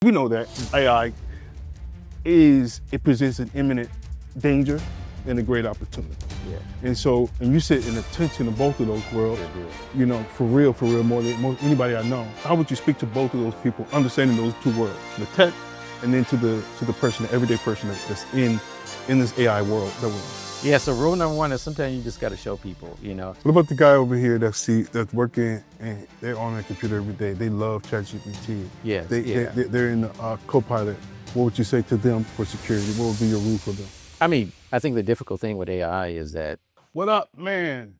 We know that AI it presents an imminent danger and a great opportunity. Yeah. And so, and you sit in the tension of both of those worlds, you know, for real, more than anybody I know. How would you speak to both of those people, understanding those two worlds, the tech, and then to the person, the everyday person that's in this AI world that we're in? Yeah, so rule number one is sometimes you just got to show people, you know. What about the guy over here that's working and they're on their computer every day? They love ChatGPT. Yes, They're in the Copilot. What would you say to them for security? What would be your rule for them? I mean, I think the difficult thing with AI is that. What up, man?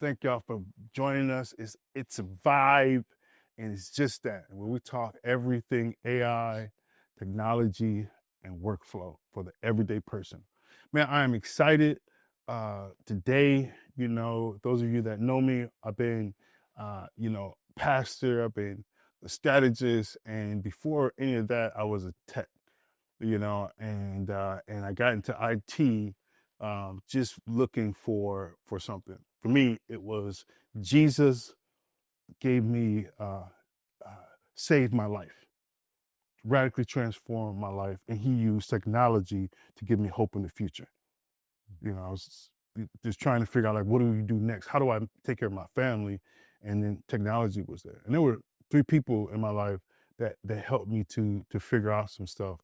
Thank y'all for joining us. It's a vibe, and it's just that. Where we talk everything AI, technology, and workflow for the everyday person. Man, I am excited. Today, you know, those of you that know me, I've been, pastor, I've been a strategist, and before any of that, I was a tech, you know, and I got into IT just looking for something. For me, it was Jesus gave me, saved my life, radically transformed my life, and he used technology to give me hope in the future. You know, I was just trying to figure out, like, what do we do next? How do I take care of my family? And then technology was there. And there were 3 people in my life that helped me to figure out some stuff.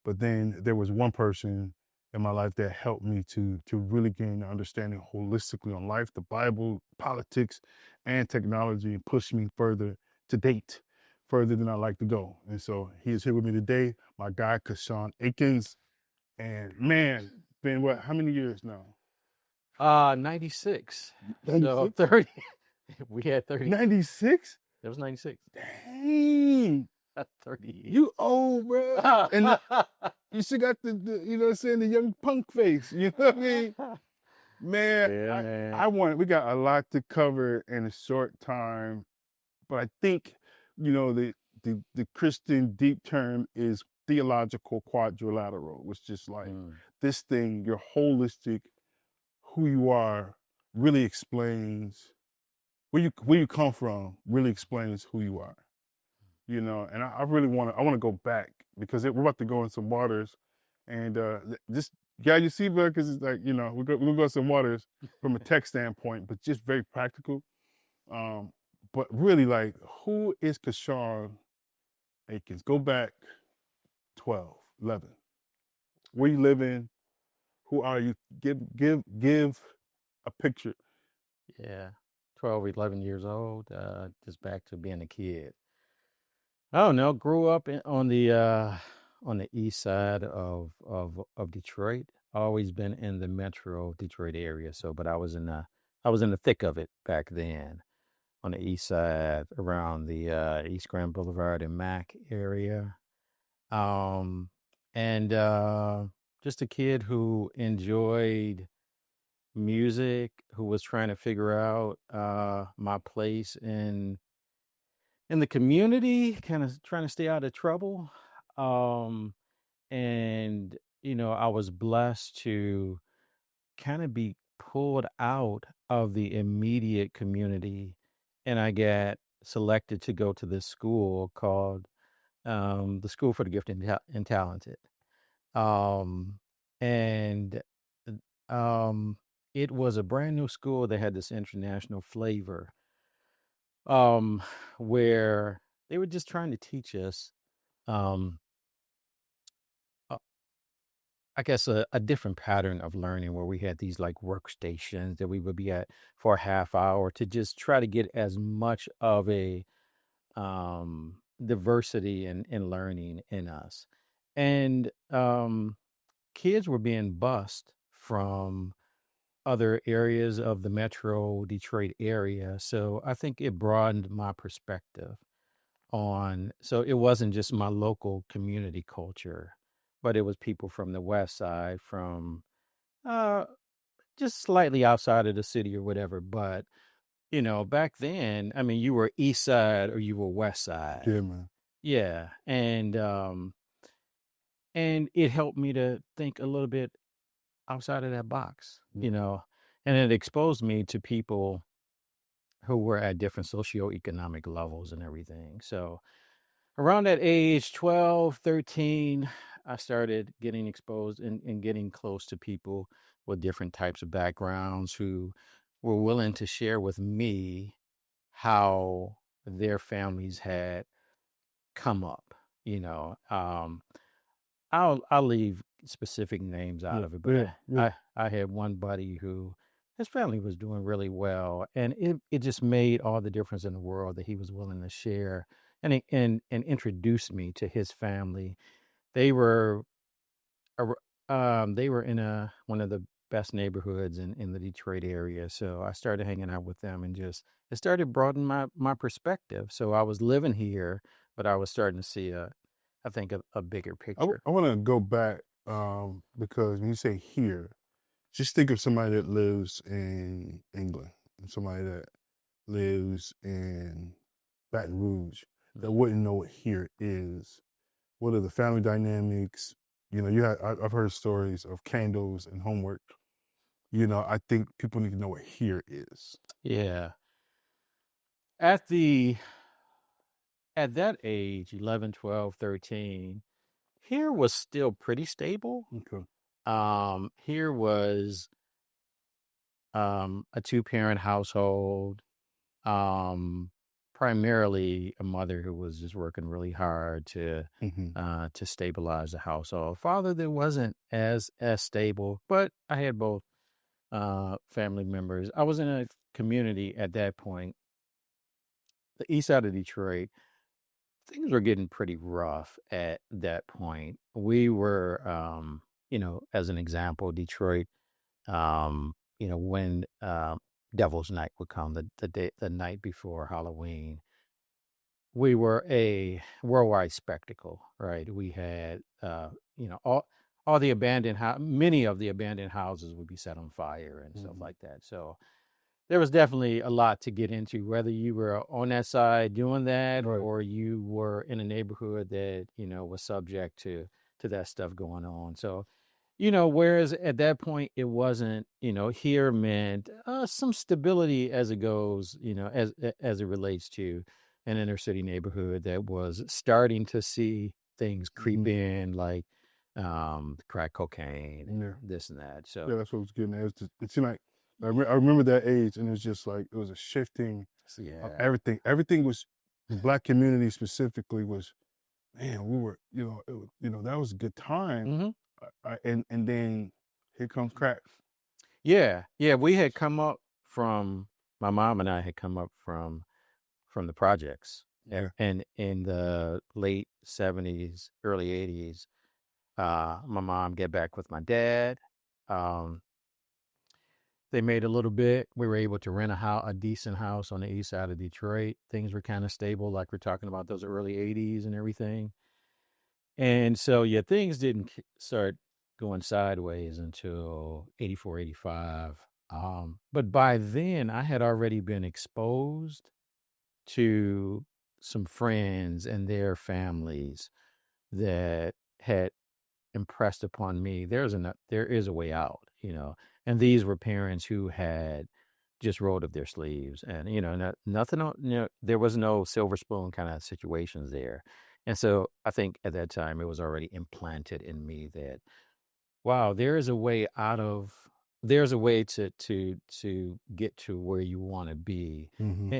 But then there was one person in my life that helped me to really gain an understanding holistically on life, the Bible, politics, and technology, and push me further to date, further than I like to go. And so he is here with me today, my guy, Kashawn Atkins. And man, been what, how many years now? 96. 96? So 30. We had 30. 96? It was 96. Dang. That's 30 years. You old, bro. And you still got the, you know what I'm saying, the young punk face. You know what I mean? Man, Yeah, man. we got a lot to cover in a short time, but I think, you know, the Christian deep term is theological quadrilateral, which is like this thing, your holistic, who you are, really explains where you come from, really explains who you are. You know, and I really want to go back because we're about to go in some waters, and just got your seatbelt because it's like, you know, we're gonna go some waters from a tech standpoint, but just very practical. But really, like, who is Kashawn Atkins? Go back 12, 11. Where you living? Who are you? Give a picture. Yeah. 12, 11 years old, just back to being a kid. I don't know, grew up on the east side of Detroit. Always been in the metro Detroit area, but I was in the thick of it back then, on the east side around the East Grand Boulevard and Mac area. Um and just a kid who enjoyed music, who was trying to figure out my place in the community, kind of trying to stay out of trouble. Um, and, I was blessed to kind of be pulled out of the immediate community. And I got selected to go to this school called the School for the Gifted and Talented. Um, and um, it was a brand new school that had this international flavor, where they were just trying to teach us, um, uh, I guess, a different pattern of learning where we had these like workstations that we would be at for a half hour to just try to get as much of a diversity in learning in us. And kids were being bused from other areas of the metro Detroit area. So I think it broadened my perspective so it wasn't just my local community culture, but it was people from the west side, from uh just slightly outside of the city or whatever. But back then, I mean, you were east side or you were west side. Yeah, man. Yeah. And it helped me to think a little bit outside of that box, and it exposed me to people who were at different socioeconomic levels and everything. So around that age, 12, 13, I started getting exposed and getting close to people with different types of backgrounds who were willing to share with me how their families had come up. You know, I'll leave specific names out Yeah, of it, but yeah, yeah. I had one buddy who his family was doing really well, and it just made all the difference in the world that he was willing to share and introduce me to his family. They were they were in a one of the best neighborhoods in the Detroit area, so I started hanging out with them and just it started broadening my perspective. So I was living here, but I was starting to see I think a bigger picture. I want to go back because when you say here, just think of somebody that lives in England and somebody that lives in Baton Rouge that wouldn't know what here is. What are the family dynamics? You know, I've heard stories of candles and homework. You know, I think people need to know what here is. Yeah. At the at that age, 11, 12, 13, here was still pretty stable. Okay. Here was a two-parent household, um, primarily a mother who was just working really hard Mm-hmm. to stabilize the household. Father that wasn't as stable, but I had both family members. I was in a community at that point, the east side of Detroit. Things were getting pretty rough at that point. We were, as an example, Detroit, when Devil's Night would come, the night before Halloween, we were a worldwide spectacle, right? We had, all the many of the abandoned houses would be set on fire and stuff Mm-hmm. like that. So there was definitely a lot to get into, whether you were on that side doing that Right. or you were in a neighborhood that, was subject to that stuff going on. So, whereas at that point it wasn't, here meant some stability as it goes, as it relates to an inner city neighborhood that was starting to see things creep Mm-hmm. in, like crack cocaine, Yeah. this and that. So, Yeah, that's what I was getting at. It seemed like I remember that age, and it was just like it was a shifting of yeah. everything. Everything was the black community specifically was man. We were that was a good time. Mm-hmm. And then here comes crack. Yeah, yeah, we had come up from my mom and I had come up from the projects, Yeah. and in the late 70s, early 80s, my mom get back with my dad. Um, they made a little bit. We were able to rent a decent house on the east side of Detroit. Things were kind of stable, like we're talking about those early 80s and everything. And so, yeah, things didn't start going sideways until 84, 85. But by then, I had already been exposed to some friends and their families that had impressed upon me there is a way out, and these were parents who had just rolled up their sleeves, and nothing there was no silver spoon kind of situations there. And so I think at that time it was already implanted in me that wow, there's a way to get to where you want to be. Mm-hmm.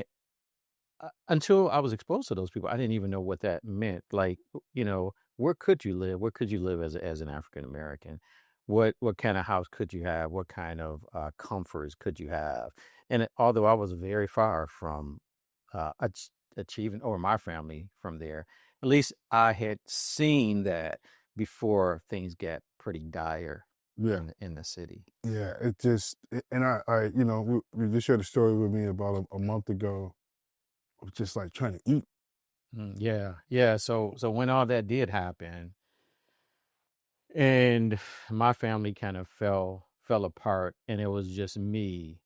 Until I was exposed to those people, I didn't even know what that meant. Like, where could you live? Where could you live as an African American? What kind of house could you have? What kind of comforts could you have? And although I was very far from achieving, or my family from there, at least I had seen that before things get pretty dire Yeah. in the city. Yeah. And we just shared a story with me about a month ago of just like trying to eat. Yeah, yeah. So when all that did happen, and my family kind of fell apart, and it was just me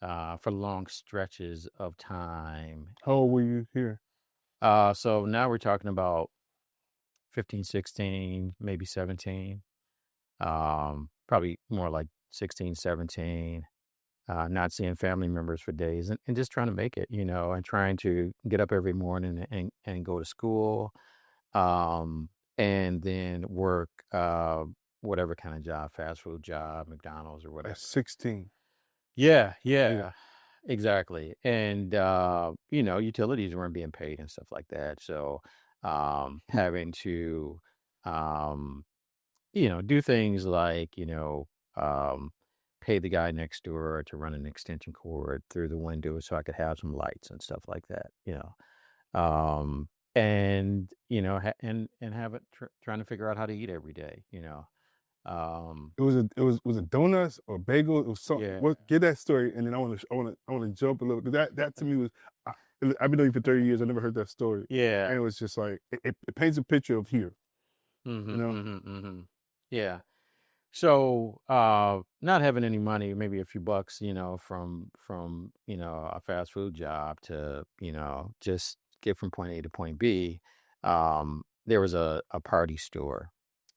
for long stretches of time. How old were you here? So now we're talking about 15, 16, maybe 17. Probably more like 16, 17. not seeing family members for days, and just trying to make it, and trying to get up every morning and go to school, um, and then work whatever kind of job, fast food job, McDonald's or At whatever. 16. Yeah, Yeah. yeah, exactly. And utilities weren't being paid and stuff like that. So having to um, do things like, um, pay the guy next door to run an extension cord through the window so I could have some lights and stuff like that. And and have it trying to figure out how to eat every day. Um, It was a donuts or bagel. It was something. yeah, What? Get that story, and then I want to jump a little because that to me was. I've been knowing you for 30 years. I never heard that story, yeah. and it was just like it paints a picture of here. You know. Yeah. So, not having any money, maybe a few bucks, from a fast food job to, just get from point A to point B. There was a party store,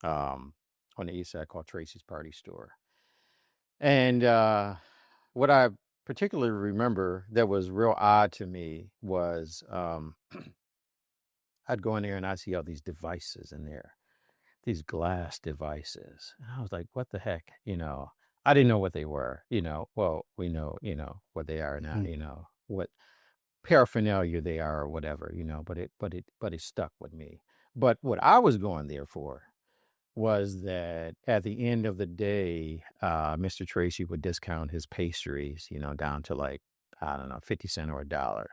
um, on the east side called Tracy's Party Store. And what I particularly remember that was real odd to me was I'd go in there and I'd see all these devices in there, these glass devices. And I was like, what the heck? I didn't know what they were, well, we know, what they are now, Mhm. what paraphernalia they are or whatever, but it stuck with me. But what I was going there for was that at the end of the day, Mr. Tracy would discount his pastries, down to like, I don't know, 50 cents or a dollar.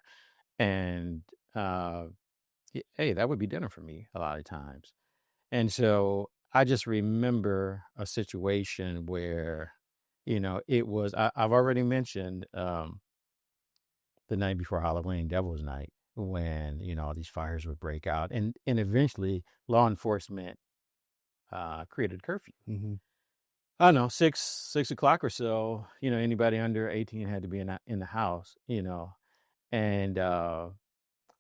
And uh, hey, that would be dinner for me a lot of times. And so I just remember a situation where, it was, I've already mentioned the night before Halloween, Devil's Night, when, all these fires would break out. And eventually law enforcement created curfew. Mhm. I don't know, 6 o'clock or so, anybody under 18 had to be in the house, and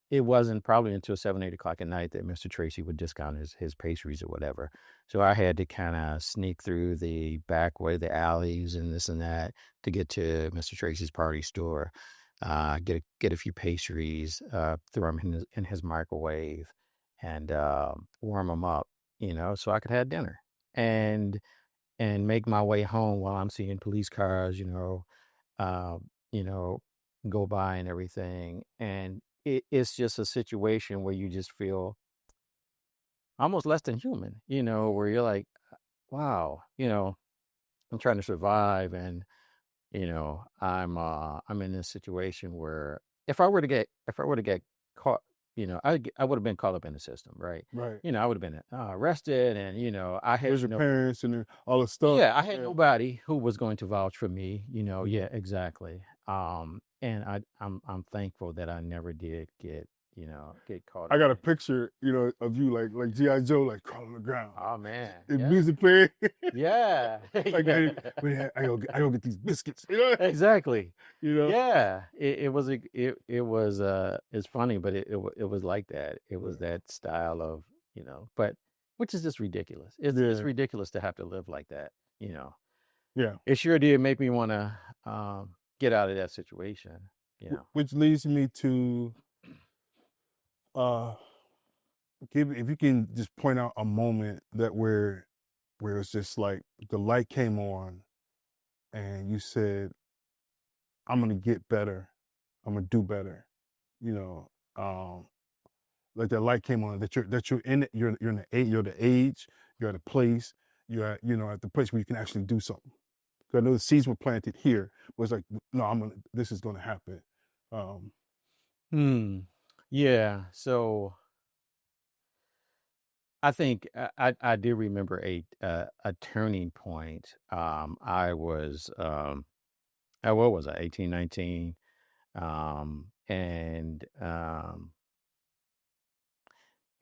it wasn't probably until 7, 8 o'clock at night that Mr. Tracy would discount his pastries or whatever. So I had to kind of sneak through the back way, the alleys and this and that to get to Mr. Tracy's Party Store, get a few pastries, throw them in his microwave and warm them up, so I could have dinner and make my way home while I'm seeing police cars, uh, you know, go by and everything. And it's just a situation where you just feel almost less than human, where you're like, wow, I'm trying to survive. And, I'm in this situation where if I were to get caught, I would have been caught up in the system, right? Right. I would have been arrested and, I had Where's your no. parents and all the stuff? Yeah, I had Yeah. nobody who was going to vouch for me, Mhm. Yeah, exactly. And I'm thankful that I never did get caught I up got a in. picture, of you like GI Joe, like crawling on the ground, Oh man, the yeah. music playing. Yeah. Like, Yeah. hey, wait, I go get these biscuits. You know. Exactly. You know. Yeah. It's funny, but it was like that. It was that style of, but which is just ridiculous. It's Yeah. ridiculous to have to live like that, you know. Yeah. It sure did make me want to get out of that situation. You know. Which leads me to uh if you can just point out a moment that where it's just like the light came on and you said, I'm gonna get better, I'm gonna do better, you know, like the light came on that you're in it, you're in the age, you're the age, you're at a place, you're at, at the place where you can actually do something. 'Cause I know the seeds were planted here, but it's like, no, this is gonna happen. Um, Hmm. Yeah. So I think I do remember a turning point. What was I, 18, 19?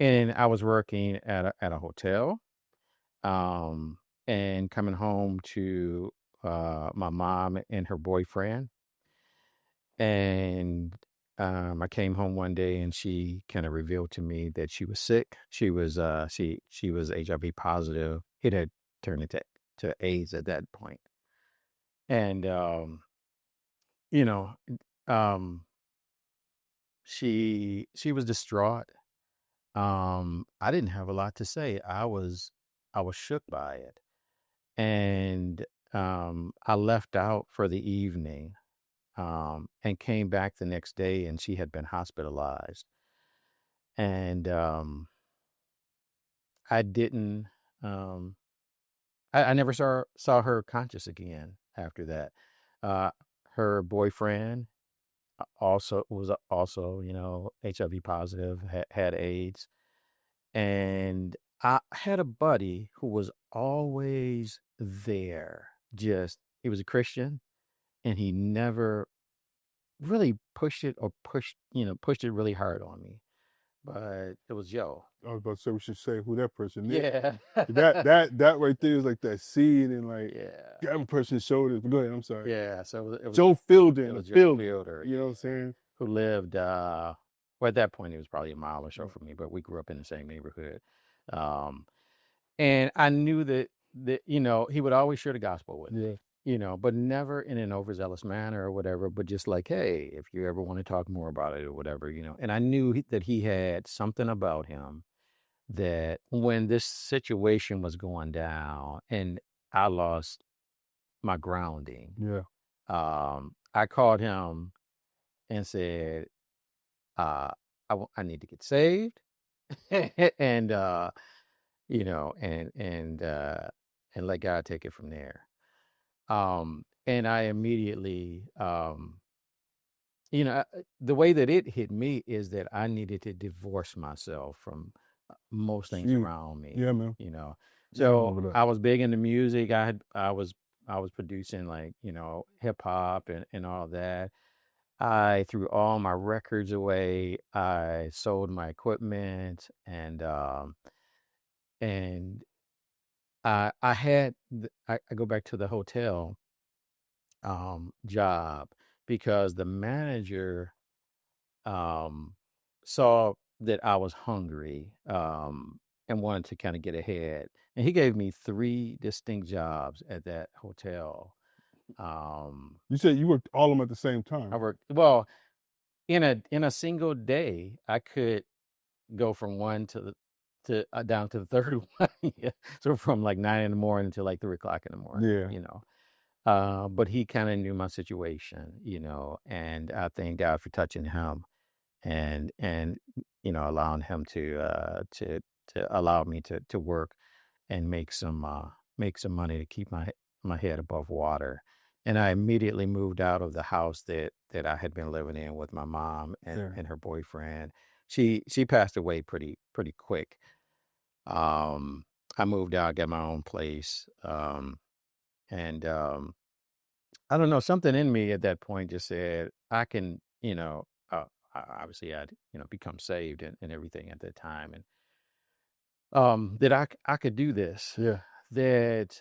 And I was working at a hotel, um, and coming home to my mom and her boyfriend. And I came home one day and she kind of revealed to me that she was sick. She was HIV positive. It had turned into AIDS at that point. And you know, um, she was distraught. I didn't have a lot to say. I was shook by it. And I left out for the evening, and came back the next day, and she had been hospitalized. And I didn't um I never saw her conscious again after that. Uh Her boyfriend also, HIV positive, had AIDS. And I had a buddy who was always there. Just he was a Christian, and he never really pushed it really hard on me. But it was Joe. I was about to say we should say who that person is. Yeah. That right there is like that seed and like Yeah. grab a person's shoulders. But go ahead, I'm sorry. Yeah. So Joe it Fielding, the was Joe fielder. Fielder, You know what I'm saying? who lived well, at that point he was probably a mile or so Yeah. from me, but we grew up in the same neighborhood. Um and I knew that he would always share the gospel with Yeah. me, but never in an overzealous manner or whatever, but just like, hey, if you ever want to talk more about it or whatever. And I knew that he had something about him that when this situation was going down and I lost my grounding, Yeah. I called him and said, uh, I need to get saved. and, you know, and, and, uh, and let God take it from there. And I immediately, the way that it hit me is that I needed to divorce myself from most things Gee. around me, Yeah, man. you know. Yeah, I So remember that. I was big into music. I was producing, like, hip hop and all that. I threw all my records away. I sold my equipment, and I go back to the hotel job because the manager um, saw that I was hungry, and wanted to kind of get ahead. And he gave me three distinct jobs at that hotel. Um, You said you worked all of them at the same time, I right? worked well in a single day. I could go from one down to the third one. Yeah. So from like 9 in the morning to like 3 o'clock in the morning. Yeah. But he kind of knew my situation, and I thank God for touching him and allowing him to allow me to work and make some money to keep my head above water. And I immediately moved out of the house that I had been living in with my mom and, Yeah. and her boyfriend. She passed away pretty quick. Um, I moved out, got my own place, and I don't know, something in me at that point just said I can, obviously I'd become saved and everything at that time, and that I could do this, Yeah. that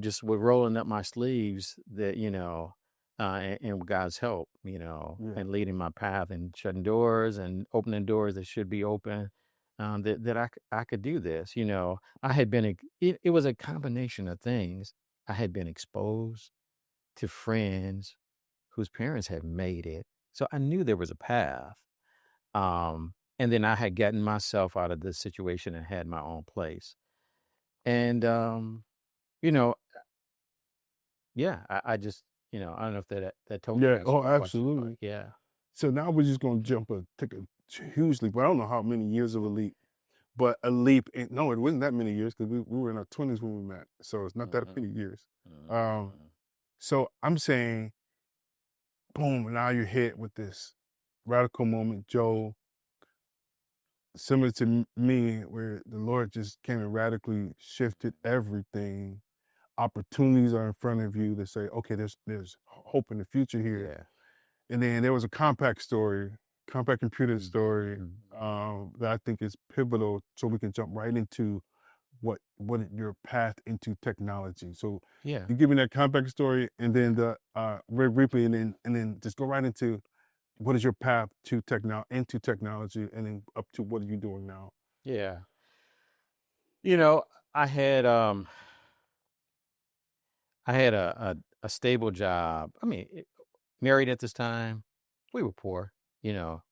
just with rolling up my sleeves, that and with God's help, Yeah. and leading my path and shutting doors and opening doors that should be open, that I could do this. I had been it was a combination of things. I had been exposed to friends whose parents had made it, so I knew there was a path. And then I had gotten myself out of this situation and had my own place. And you know, yeah, I just, I don't know if that totally Yeah. answers Oh, your question, but absolutely. yeah. So now we're just gonna take a huge leap. But I don't know how many years of a leap, but a leap. No, it wasn't that many years because we were in our 20s when we met. So it's not that Hmm. many years. Um, Hmm. so I'm saying, boom, now you're hit with this radical moment, Joe, similar to me, where the Lord just came and radically shifted everything. Opportunities are in front of you to say, okay, there's hope in the future here. Yeah. And then there was a compact computer story Hmm. that I think is pivotal, so we can jump right into what your path into technology. So Yeah. you give me that compact story, and then the very briefly, and then just go right into what is your path to into technology, and then up to what are you doing now? Yeah. You know, I had um I had a stable job. I mean, married at this time. We were poor,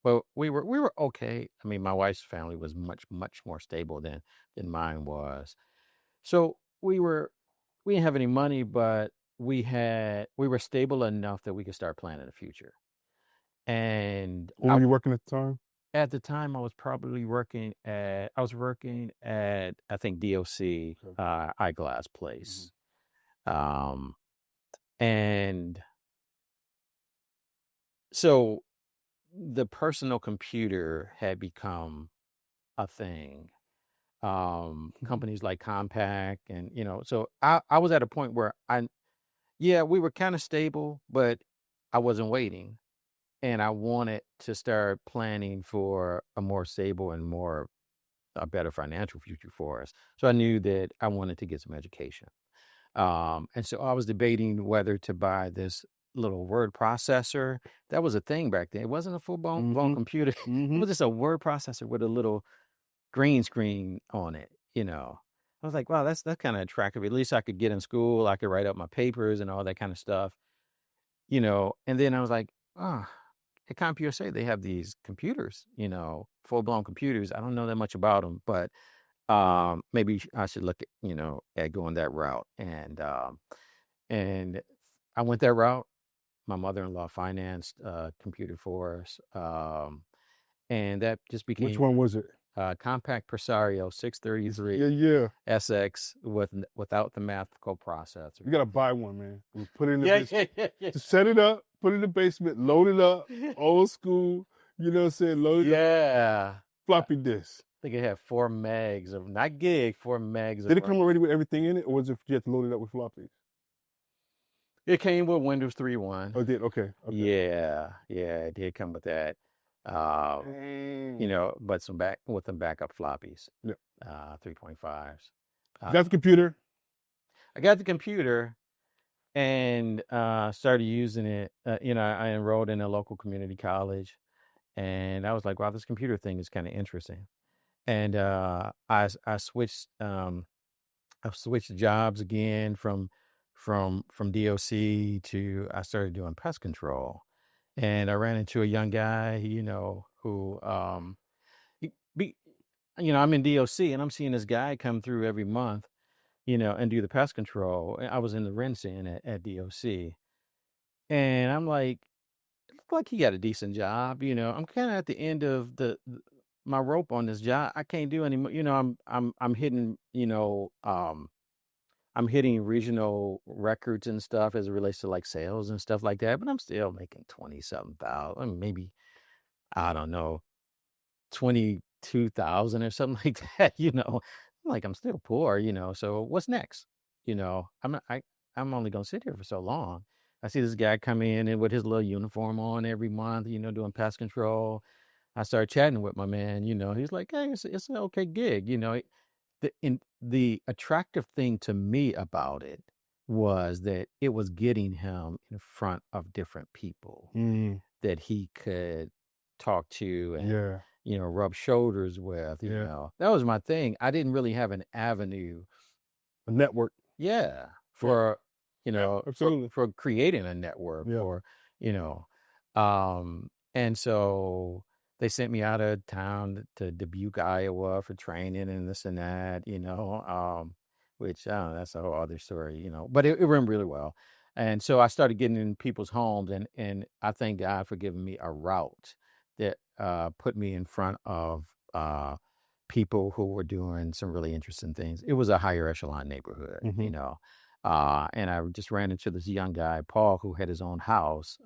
but we were okay. I mean, my wife's family was much more stable than mine was. So we didn't have any money, but we were stable enough that we could start planning the future. And Where were you working at the time? at the time, I was working at I think DOC Okay. eyeglass Hmm. place, um, and so the personal computer had become a thing. Companies like Compaq, and so I was at a point where yeah, we were kind of stable, but I wasn't waiting, and I wanted to start planning for a more stable and a better financial future for us. So I knew that I wanted to get some education. And so I was debating whether to buy this little word processor. That was a thing back then. It wasn't a full blown Hmm. computer. It Hmm. was just a word processor with a little green screen on it. I was like, wow, that's kind of attractive. At least I could get in school. I could write up my papers and all that kind of stuff. And then I was like, ah, at CompUSA, they have these computers, full blown computers. I don't know that much about them, but maybe I should look at going that route. And I went that route. My mother-in-law financed a computer for us. And that just Which became one was it? Compact Presario 633 Yeah, yeah. SX without the math You coprocessor. gotta buy one, man. We put it in the Yeah, basement. yeah, yeah, yeah. Just set it up, put it in the basement, load it up, old school. You know what I'm saying? Load it up, Yeah. I floppy disk. think it had 4 megs of, not gig, 4 megs of Did it RAM. come already with everything in it, or was it you had to load it up with floppies? It came with Windows 3.1. Oh, it did. Okay, okay. Yeah, yeah, it did come with that. Uh, Dang. but some backup floppies, Yeah. 3.5s. You Uh, got the computer. I got the computer and started using it. I enrolled in a local community college, and I was like, wow, this computer thing is kind of interesting. And I switched jobs again from DOC to I started doing pest control, and I ran into a young guy, who he, be, I'm in DOC and I'm seeing this guy come through every month, and do the pest control. I was in the Rinsin at DOC, and I'm like, look like he got a decent job. I'm kind of at the end of my rope on this job. I can't do any more. I'm hitting, I'm hitting regional records and stuff as it relates to like sales and stuff like that, but I'm still making 20 something thousand, I mean, maybe, I don't know, 22,000 or something like that. Like I'm still poor. So what's next? I'm not, I'm only going to sit here for so long. I see this guy come in and with his little uniform on every month, doing pest control. I started chatting with my man, he's like, hey, it's an okay gig. The attractive thing to me about it was that it was getting him in front of different people Mm, that he could talk to and yeah, rub shoulders with. yeah. That was my thing. I didn't really have an avenue, A network. yeah, Yeah, for yeah, absolutely. for creating a network, Yeah. or you know and so they sent me out of town to Dubuque, Iowa for training and this and that, which that's a whole other story, but it went really well. And so I started getting in people's homes, and I thank God for giving me a route that put me in front of people who were doing some really interesting things. It was a higher echelon neighborhood, Hmm. and I just ran into this young guy, Paul, who had his own house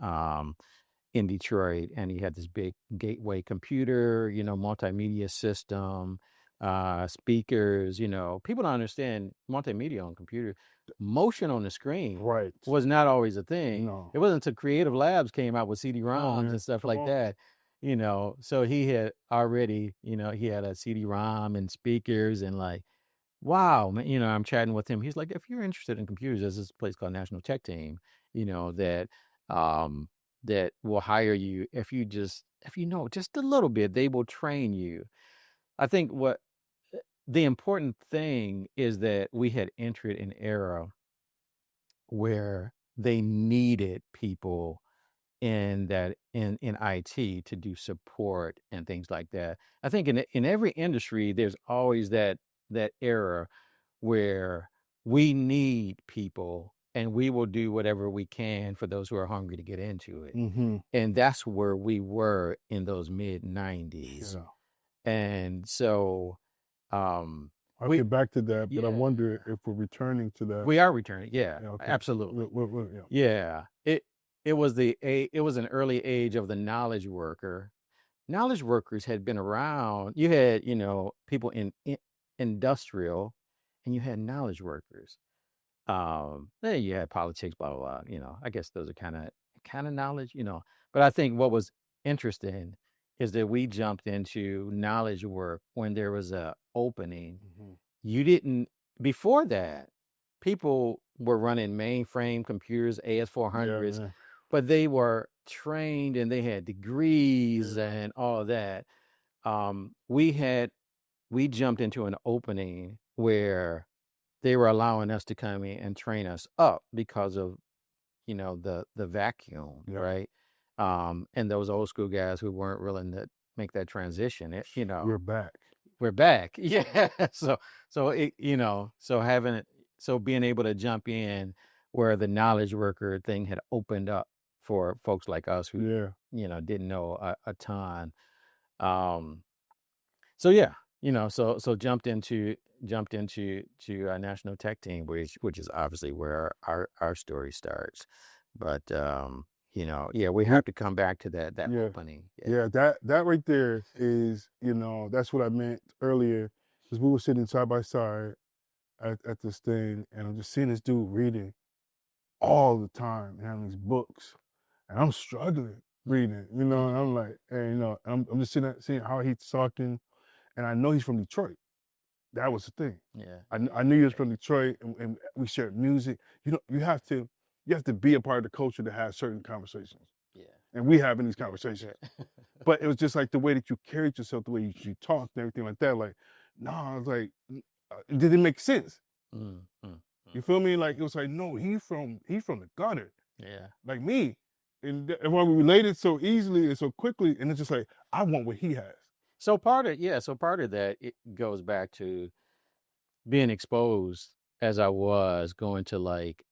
in Detroit, and he had this big gateway computer, multimedia system, speakers. People don't understand multimedia on computer. Motion on the screen Right. was not always a thing. No. It wasn't until Creative Labs came out with Come on, CD-ROMs man. and stuff Come like on. that. So he had already, he had a CD-ROM and speakers, and like, wow, man, I'm chatting with him. He's like, if you're interested in computers, there's this place called National Tech Team, that um that will hire you if you know just a little bit, they will train you. I think what the important thing is that we had entered an era where they needed people in IT to do support and things like that. I think in every industry there's always that era where we need people and we will do whatever we can for those who are hungry to get into it. Mm-hmm. And that's where we were in those mid 90s. Yeah. And so um I'll we get back to that, but I yeah, wonder if we're returning to that. we are returning. Yeah, Yeah. Okay. absolutely. Yeah. Yeah. It was an early age of the knowledge worker. Knowledge workers had been around. You had, people in industrial, and you had knowledge workers. Then you had politics, blah blah blah. I guess those are kind of knowledge. But I think what was interesting is that we jumped into knowledge work when there was a opening. Mm-hmm. You didn't before that. People were running mainframe computers, Yeah, AS400s, man. but they were trained and they had degrees Yeah. and all of that. We jumped into an opening where they were allowing us to come in and train us up because of the vacuum, Yeah. right? And those old school guys who weren't willing to make that transition. We're back. We're back. Yeah. So being able to jump in where the knowledge worker thing had opened up for folks like us who Yeah. didn't know a ton. So yeah, so jumped into a national tech team, which is obviously where our story starts. But yeah, we have to come back to that Yeah. opening. Yeah. That right there is, that's what I meant earlier, because we were sitting side by side at this thing, and I'm just seeing this dude reading all the time and having these books, and I'm struggling reading, and I'm like, and I'm just seeing how he's talking, and I know he's from Detroit. That was the thing. Yeah. I knew he was from Detroit, and we shared music. You have to be a part of the culture to have certain conversations, Yeah. and we having these conversations. But it was just like the way that you carried yourself, the way you talked, and everything like that. Like, no, I was like, it didn't make sense. You feel me? Like, it was like, no, he's from the gutter, Yeah. like me, and why we related so easily and so quickly, and it's just like, I want what he has. So part of that it goes back to being exposed as I was going to like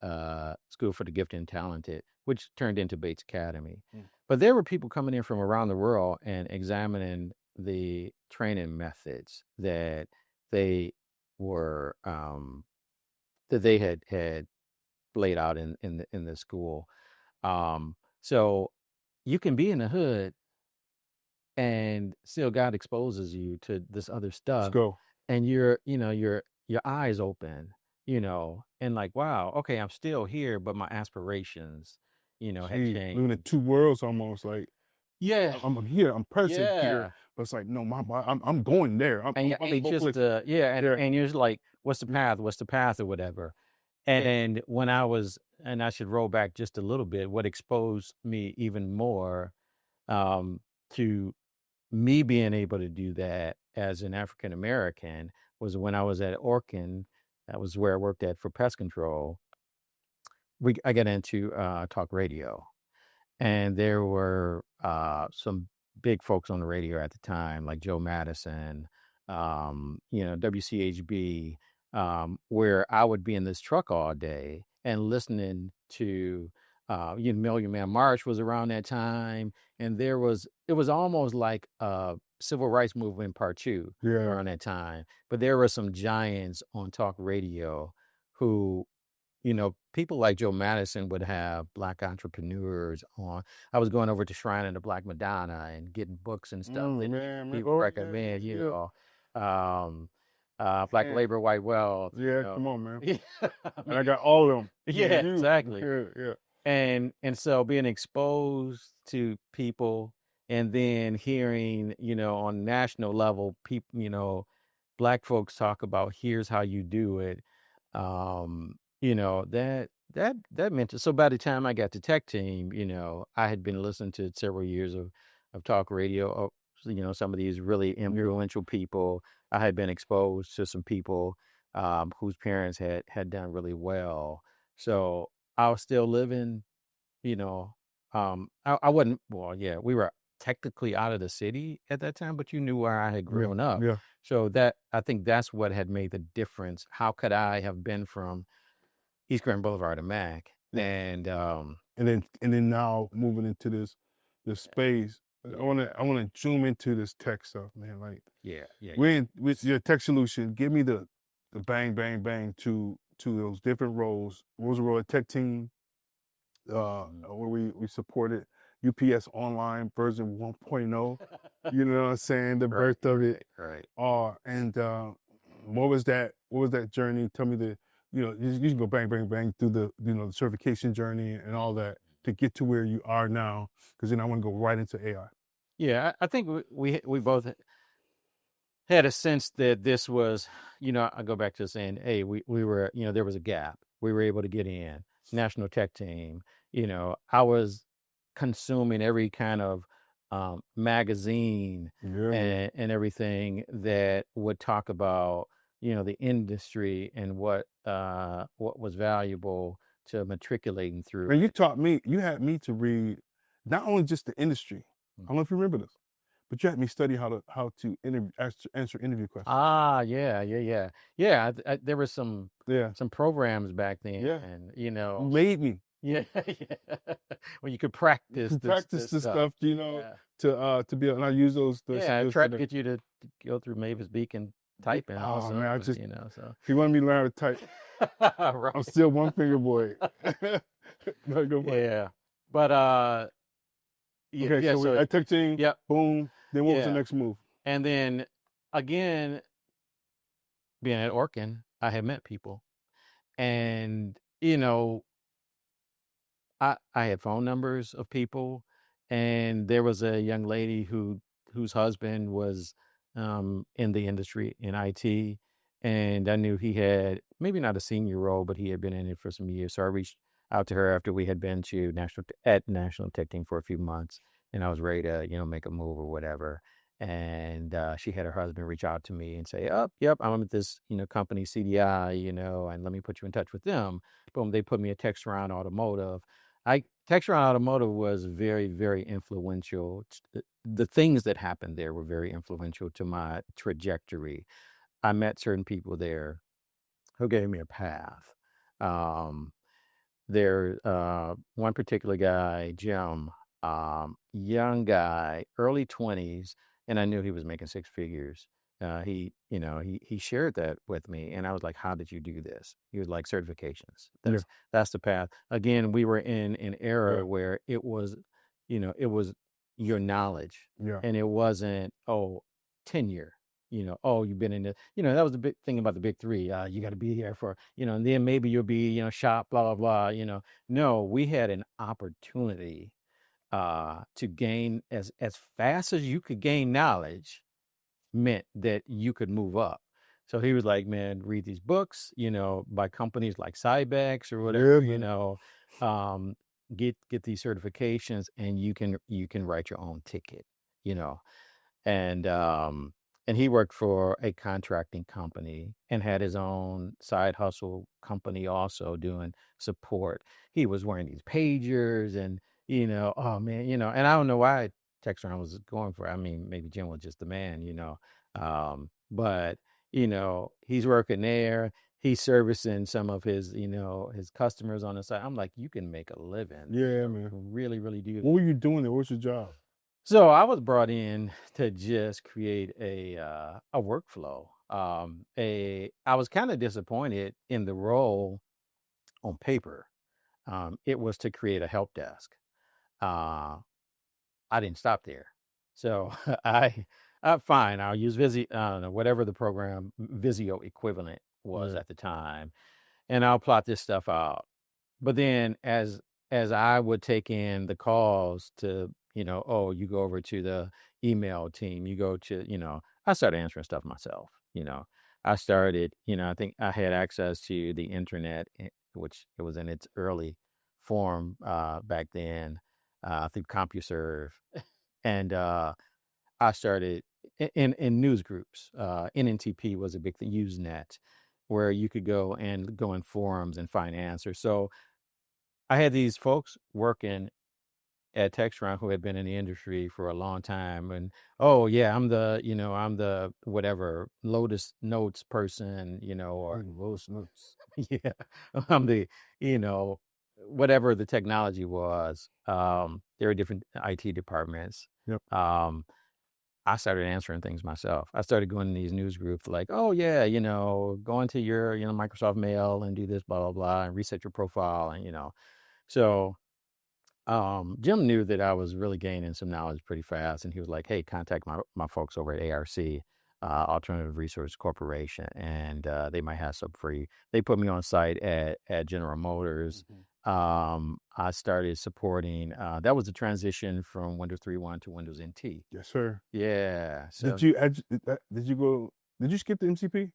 school for the gifted and talented, which turned into Bates Academy. But there were people coming in from around the world and examining the training methods that they were that they had laid out in the school. So you can be in the hood and still God exposes you to this other Let's stuff, go. and your eyes open, and like, wow, okay, I'm still here, but my aspirations, had Gee, changed. living in two worlds almost. Like, Yeah, I'm here, I'm present here, yeah. but it's like, no, I'm going there. And I'm they both just places. Yeah. and you're just like, what's the path? What's the path or whatever? And when I should roll back just a little bit, what exposed me even more to me being able to do that as an African American was when I was at Orkin. That was where I worked at for pest control. I got into talk radio, and there were some big folks on the radio at the time, like Joe Madison, WCHB, where I would be in this truck all day and listening to, Million Man March was around that time, and it was almost like civil rights movement part two Yeah. around that time. But there were some giants on talk radio who people like Joe Madison would have Black entrepreneurs on. I was going over to Shrine of the Black Madonna and getting books and stuff that Man. people Oh, recommend, yeah. Black Man. Labor, White Wealth. Yeah, come on, man. Yeah, And I got all of them. yeah, You. exactly. Yeah. And so being exposed to people and then hearing, on national level, people, Black folks talk about here's how you do it. That meant so by the time I got to tech team, I had been listening to several years of talk radio, some of these really influential people. I had been exposed to some people whose parents had done really well. So I was still living, you know, I wasn't. Well, yeah, we were technically out of the city at that time, but you knew where I had Yeah, grown up. yeah, So that I think that's what had made the difference. How could I have been from East Grand Boulevard to Mac, yeah. and And then now moving into this space, I yeah, wanna I wanna zoom into this tech stuff, man. Like yeah, yeah, yeah. with your tech solution, give me the bang, bang, bang to those different roles. Rosa Tech Team, Mhm. where we supported UPS Online version 1.0. You know what I'm saying? The Right, birth of it. right. And what was that? What was that journey? Tell me you can go bang, bang, bang through the certification journey and all that to get to where you are now. Because then I want to go right into AI. Yeah, I think we both had a sense that this was, I go back to saying, hey, we were, there was a gap. We were able to get in. National Tech Team, I was consuming every kind of magazine Yeah, man. and everything that would talk about, the industry and what was valuable to matriculating through Man, you it. taught me. You had me to read not only just the industry. I don't know if you remember this, but you had me study how to answer interview questions. Ah, yeah, yeah, yeah, yeah. There were Yeah, some programs back then, yeah. you You know. made me. Yeah, yeah. When you could You practice can practice this this stuff. stuff, Yeah, to be able, and I use those yeah. I skills tried to today. get you to go through Mavis Beacon typing Oh also, man, but so. he wanted me to learn how to type. I'm Right. still one finger boy. No, go for it. Yeah, but yeah, Okay, yeah. so So, I took team, yep, boom. Then what was the yeah. next move? And then again, being at Orkin, I had met people, and I had phone numbers of people, and there was a young lady whose husband was in the industry in IT, and I knew he had maybe not a senior role, but he had been in it for some years. So I reached out to her after we had been to National Tech Team for a few months, and I was ready to make a move or whatever. And she had her husband reach out to me and say, "Oh, yep, I'm at this company CDI, and let me put you in touch with them." Boom, they put me at Textron Automotive. Textron Automotive was very, very influential. The things that happened there were very influential to my trajectory. I met certain people there who gave me a path. Um, there, one particular guy, Jim, young guy, early 20s, and I knew he was making six figures. He shared that with me, and I was like, "How did you do this?" He was like, "Certifications. Yeah, That's the path." Again, we were in an yeah, era where it was your knowledge, yeah, and it wasn't tenure. Oh, you've been in the, that was the big thing about the big three. You got to be here for, and then maybe you'll be, shop, blah, blah, blah, No, we had an opportunity to gain as fast as you could gain knowledge meant that you could move up. So he was like, man, read these books, by companies like Cybex or yeah, whatever, man. um, get these certifications and you can write your own ticket, you know and he worked for a contracting company and had his own side hustle company also doing support. He was wearing these pagers and oh man, and I don't know why Textron was going for it. I mean, maybe Jim was just the man, but he's working there. He's servicing some of his customers on the side. I'm like, you can make a living, Yeah, man. really, really do. What were you doing there? What's your job? So I was brought in to just create a workflow. I was kind of disappointed in the role on paper. It was to create a help desk. Uh, I didn't stop there. So fine. I'll use I don't know, whatever the program Visio equivalent was Yeah, at the time, and I'll plot this stuff out. But then as I would take in the calls to, oh, you go over to the email team, you go to, I started answering stuff myself, I started, I think I had access to the internet, which it was in its early form back then, through CompuServe. And I started in news groups. NNTP was a big thing, Usenet, where you could go in forums and find answers. So I had these folks working at Textron who had been in the industry for a long time, and oh yeah, I'm the whatever Lotus Notes person, or Those notes. yeah, I'm the you know whatever the technology was. There are different IT departments. Yep. Um, I started answering things myself. I started going in these news groups like, oh yeah, go into your Microsoft Mail and do this, blah blah blah, and reset your profile, and so Jim knew that I was really gaining some knowledge pretty fast, and he was like, "Hey, contact my folks over at ARC, Alternative Resource Corporation, and they might have some free." They put me on site at General Motors. Mhm. I started supporting. That was the transition from Windows 3.1 to Windows NT. Yes, sir. Yeah. Did So you did you go? Did you skip the MCP?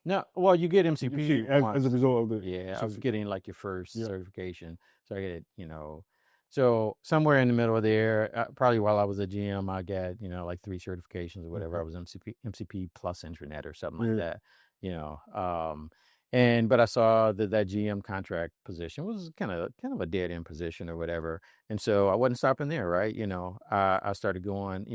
no, well, you get You MCP see, as a once. result of the Yeah, I was certificate. getting like your first Yep. certification. So I get, so somewhere in the middle of there, probably while I was a GM, I got, like 3 certifications or whatever. Okay. I was MCP plus internet or something like Yeah. that, you know. But I saw that GM contract position was kind of a dead end position or whatever. And so I wasn't stopping there, right? I started going,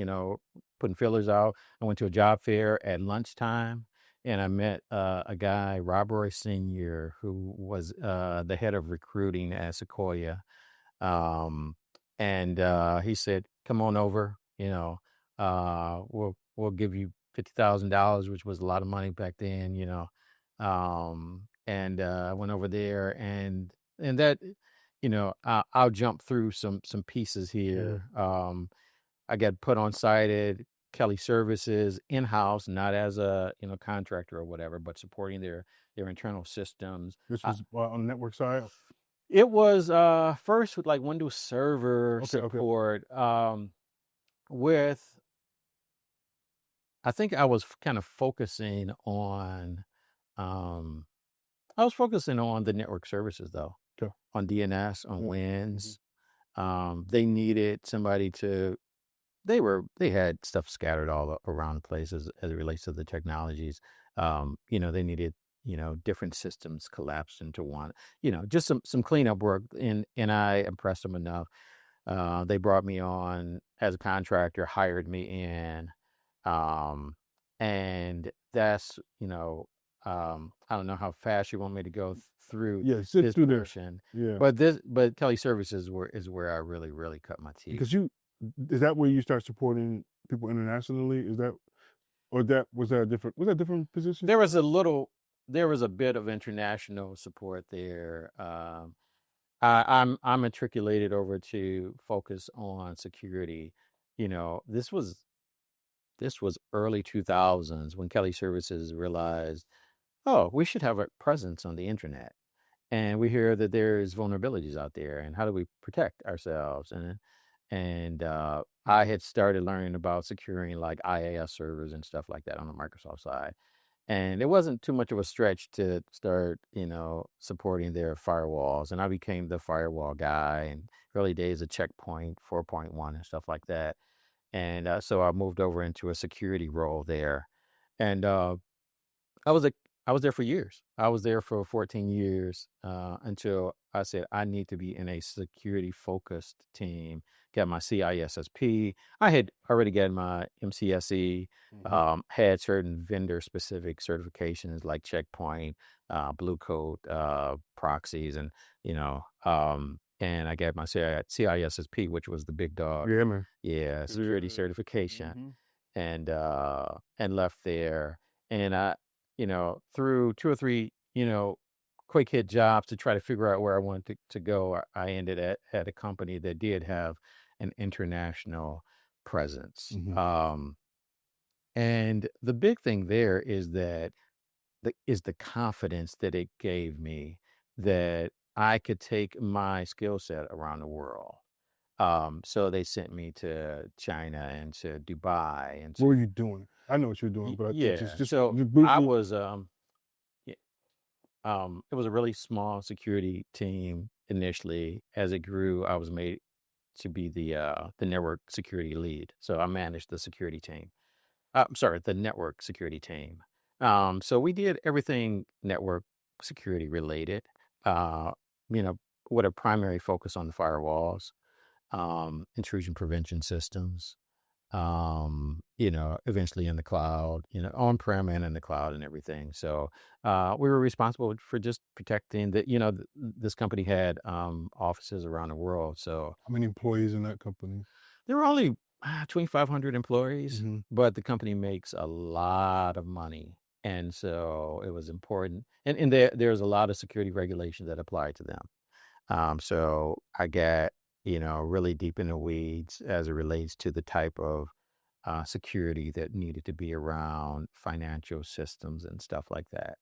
putting fillers out. I went to a job fair at lunchtime and I met a guy, Rob Roy Senior, who was the head of recruiting at Sequoia. Um, and he said, "Come on over. We'll give you $50,000, which was a lot of money back then. And I went over there, and that, I'll jump through some pieces Yeah. here. I got put on site at Kelly Services in-house, not as a contractor or whatever, but supporting their internal systems. This Uh, was on the network side. it was first with like Windows Server Okay. Okay. support. With I think I was kind of focusing on um, I was focusing on the network services though, Okay. on DNS, on Yep. Mhm. WINS. They needed somebody to they had stuff scattered all around the place as it relates to the technologies. They needed, different systems collapsed into one, just some cleanup work. And I impressed them enough. They brought me on as a contractor, hired me in. Um, and that's, I don't know how fast you want me to go through Yeah. Zip this through there. portion, Yeah. but Kelly Services is where I really, really cut my teeth. Because is that where you start supporting people internationally? Is that or that was that a different position? There was a little, there was a bit of international support there. I'm matriculated over to focus on security. This was early 2000s when Kelly Services realized, oh, we should have a presence on the internet, and we hear that there's vulnerabilities out there, and how do we protect ourselves? And I had started learning about securing like IAS servers and stuff like that on the Microsoft side. And it wasn't too much of a stretch to start, supporting their firewalls. And I became the firewall guy in early days of Checkpoint 4.1 and stuff like that. And so I moved over into a security role there. And I was a I was there for years. I was there for 14 years until I said I need to be in a security focused team. Got my CISSP. I had already got my MCSE. Mhm. Had certain vendor specific certifications like Checkpoint, Blue Coat, proxies, and I got my CISSP, which was the big dog, Yeah, man. yeah, It is. security certification, Mhm. and left there. And through 2 or 3, quick hit jobs to try to figure out where I wanted to go, I ended at a company that did have an international presence. Mhm. And the big thing there is that the confidence that it gave me that I could take my skill set around the world. So they sent me to China and to Dubai and What were to you doing? I know what you're doing, but yeah. So just I briefly. was yeah, it was a really small security team initially. As it grew, I was made to be the network security lead. So I managed the security team. I'm sorry, the network security team. So we did everything network security related. Uh, you know, with a primary focus on the firewalls. intrusion prevention systems, eventually in the cloud, on-prem and in the cloud and everything. So we were responsible for just protecting this company had offices around the world. So How many employees in that company? there were only 2,500 employees, Mm-hmm. but the company makes a lot of money. And so it was important. And there's a lot of security regulations that apply to them. So I got, really deep in the weeds as it relates to the type of security that needed to be around financial systems and stuff like that,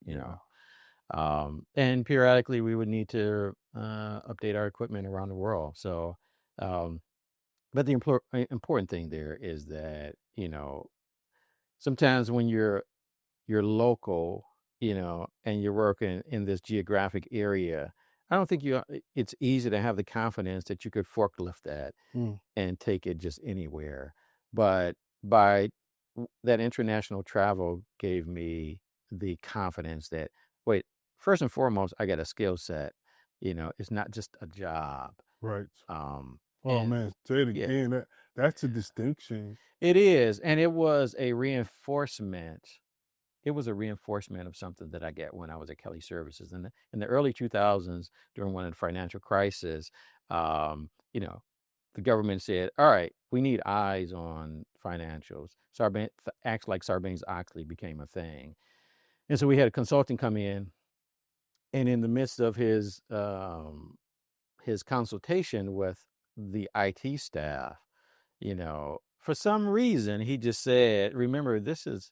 And periodically we would need to update our equipment around the world. So, but the important thing there is that, sometimes when you're local, and you're working in this geographic area, I don't think it's easy to have the confidence that you could forklift that Mm. and take it just anywhere. But that international travel gave me the confidence that, wait, first and foremost, I got a skill set. It's not just a job. Right. Um, Oh and man, say it yeah, again. That's a distinction. it is. And it was a reinforcement. It was a reinforcement of something that I get when I was at Kelly Services in the early 2000s during one of the financial crisis. Um, you know, the government said, "All right, we need eyes on financials." Acts like Sarbanes-Oxley became a thing, and so we had a consultant come in, and in the midst of his consultation with the IT staff, for some reason he just said, "Remember, this is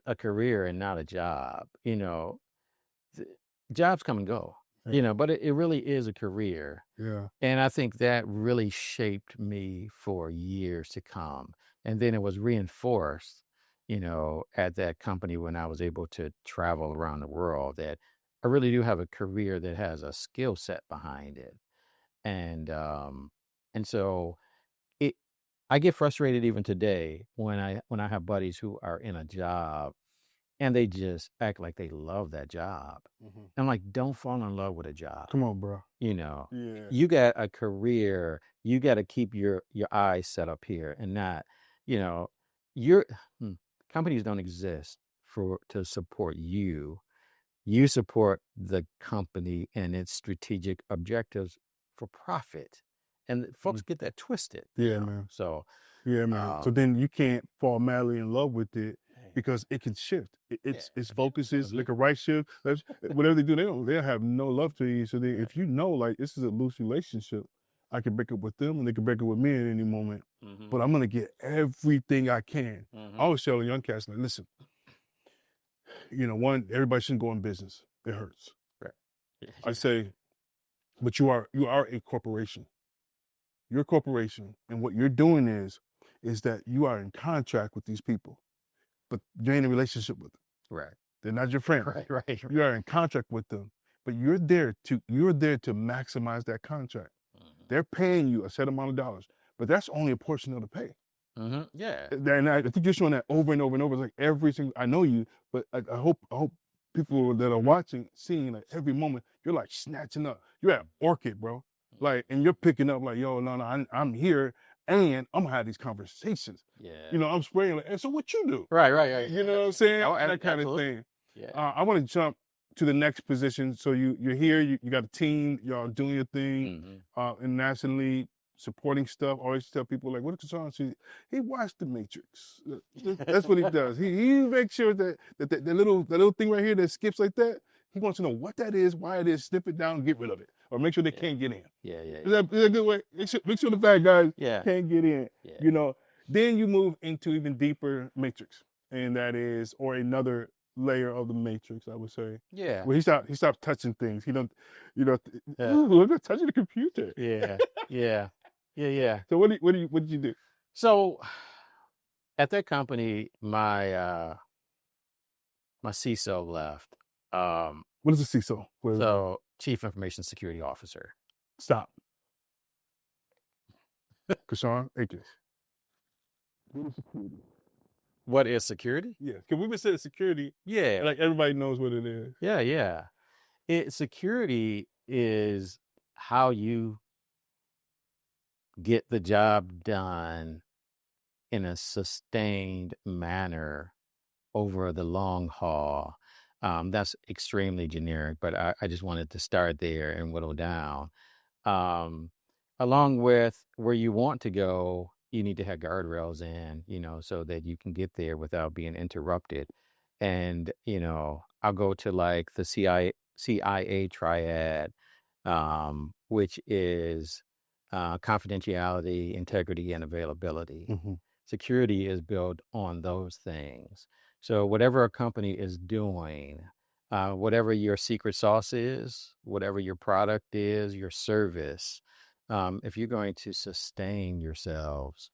a career and not a job. Th- Jobs come and go, Yeah. but it really is a career." Yeah. And I think that really shaped me for years to come. And then it was reinforced, at that company when I was able to travel around the world that I really do have a career that has a skill set behind it. And so it I get frustrated even today when I have buddies who are in a job and they just act like they love that job. Mm-hmm. I'm like, don't fall in love with a job. Come on, bro. You know, Yeah. you got a career. You got to keep your eyes set up here and not, you know, your companies don't exist to support you. You support the company and its strategic objectives for profit. And folks get that twisted, Yeah, man. So, Yeah, man. So then you can't fall madly in love with it because it can shift. Its focuses, like a right shift. Whatever they do, they'll have no love to you. So then, if like this is a loose relationship, I can break up with them and they can break up with me at any moment. But I'm gonna get everything I can. I always tell the young cats, like, listen, everybody shouldn't go in business. It hurts. right. I say, but you are a corporation. You're a corporation, and what you're doing is that you are in contract with these people, but you're in a relationship with them. Right. They're not your friend. Right. You are in contract with them, but you're there to maximize that contract. They're paying you a set amount of dollars, but that's only a portion of the pay. Yeah. And I think you're showing that over and over and over. It's like every single. I know you, but I hope people that are watching, seeing like every moment, you're like snatching up. You're at Orchid, bro. Like, and you're picking up like, yo, no, I'm here, and I'm gonna have these conversations. Yeah. I'm spraying like, and so what you do? Right. You know what I'm saying? Oh, That kind absolutely. of thing. Yeah. I want to jump to the next position. So you're here. You got a team. Y'all doing your thing. Internationally supporting stuff. Always tell people like, what did Kashawn see? He watched The Matrix. That's what he does. He makes sure that little thing right here that skips like that. He wants to know what that is, why it is, snip it down, and get rid of it, or make sure they can't get in. Yeah. Is that a good way? Make sure the bad guys Yeah. can't get in. Yeah. Then you move into even deeper matrix, and that is, or another layer of the matrix, I would say. Yeah. Where he stopped touching things. He don't, Yeah. I'm not touching the computer. Yeah. So what did you do? So at that company, my CISO left. What is a CISO? So Chief Information Security Officer. Stop. Kashawn Atkins. What is security? Yeah, because we've been saying security. Yeah. Like everybody knows what it is. Yeah. Security is how you get the job done in a sustained manner over the long haul. That's extremely generic, but I just wanted to start there and whittle down. Um, Along with where you want to go, you need to have guardrails in, so that you can get there without being interrupted. And, I'll go to like the CIA triad, which is confidentiality, integrity, and availability. Hmm. Security is built on those things. So, whatever a company is doing, whatever your secret sauce is, whatever your product is, your service, if you're going to sustain yourselves,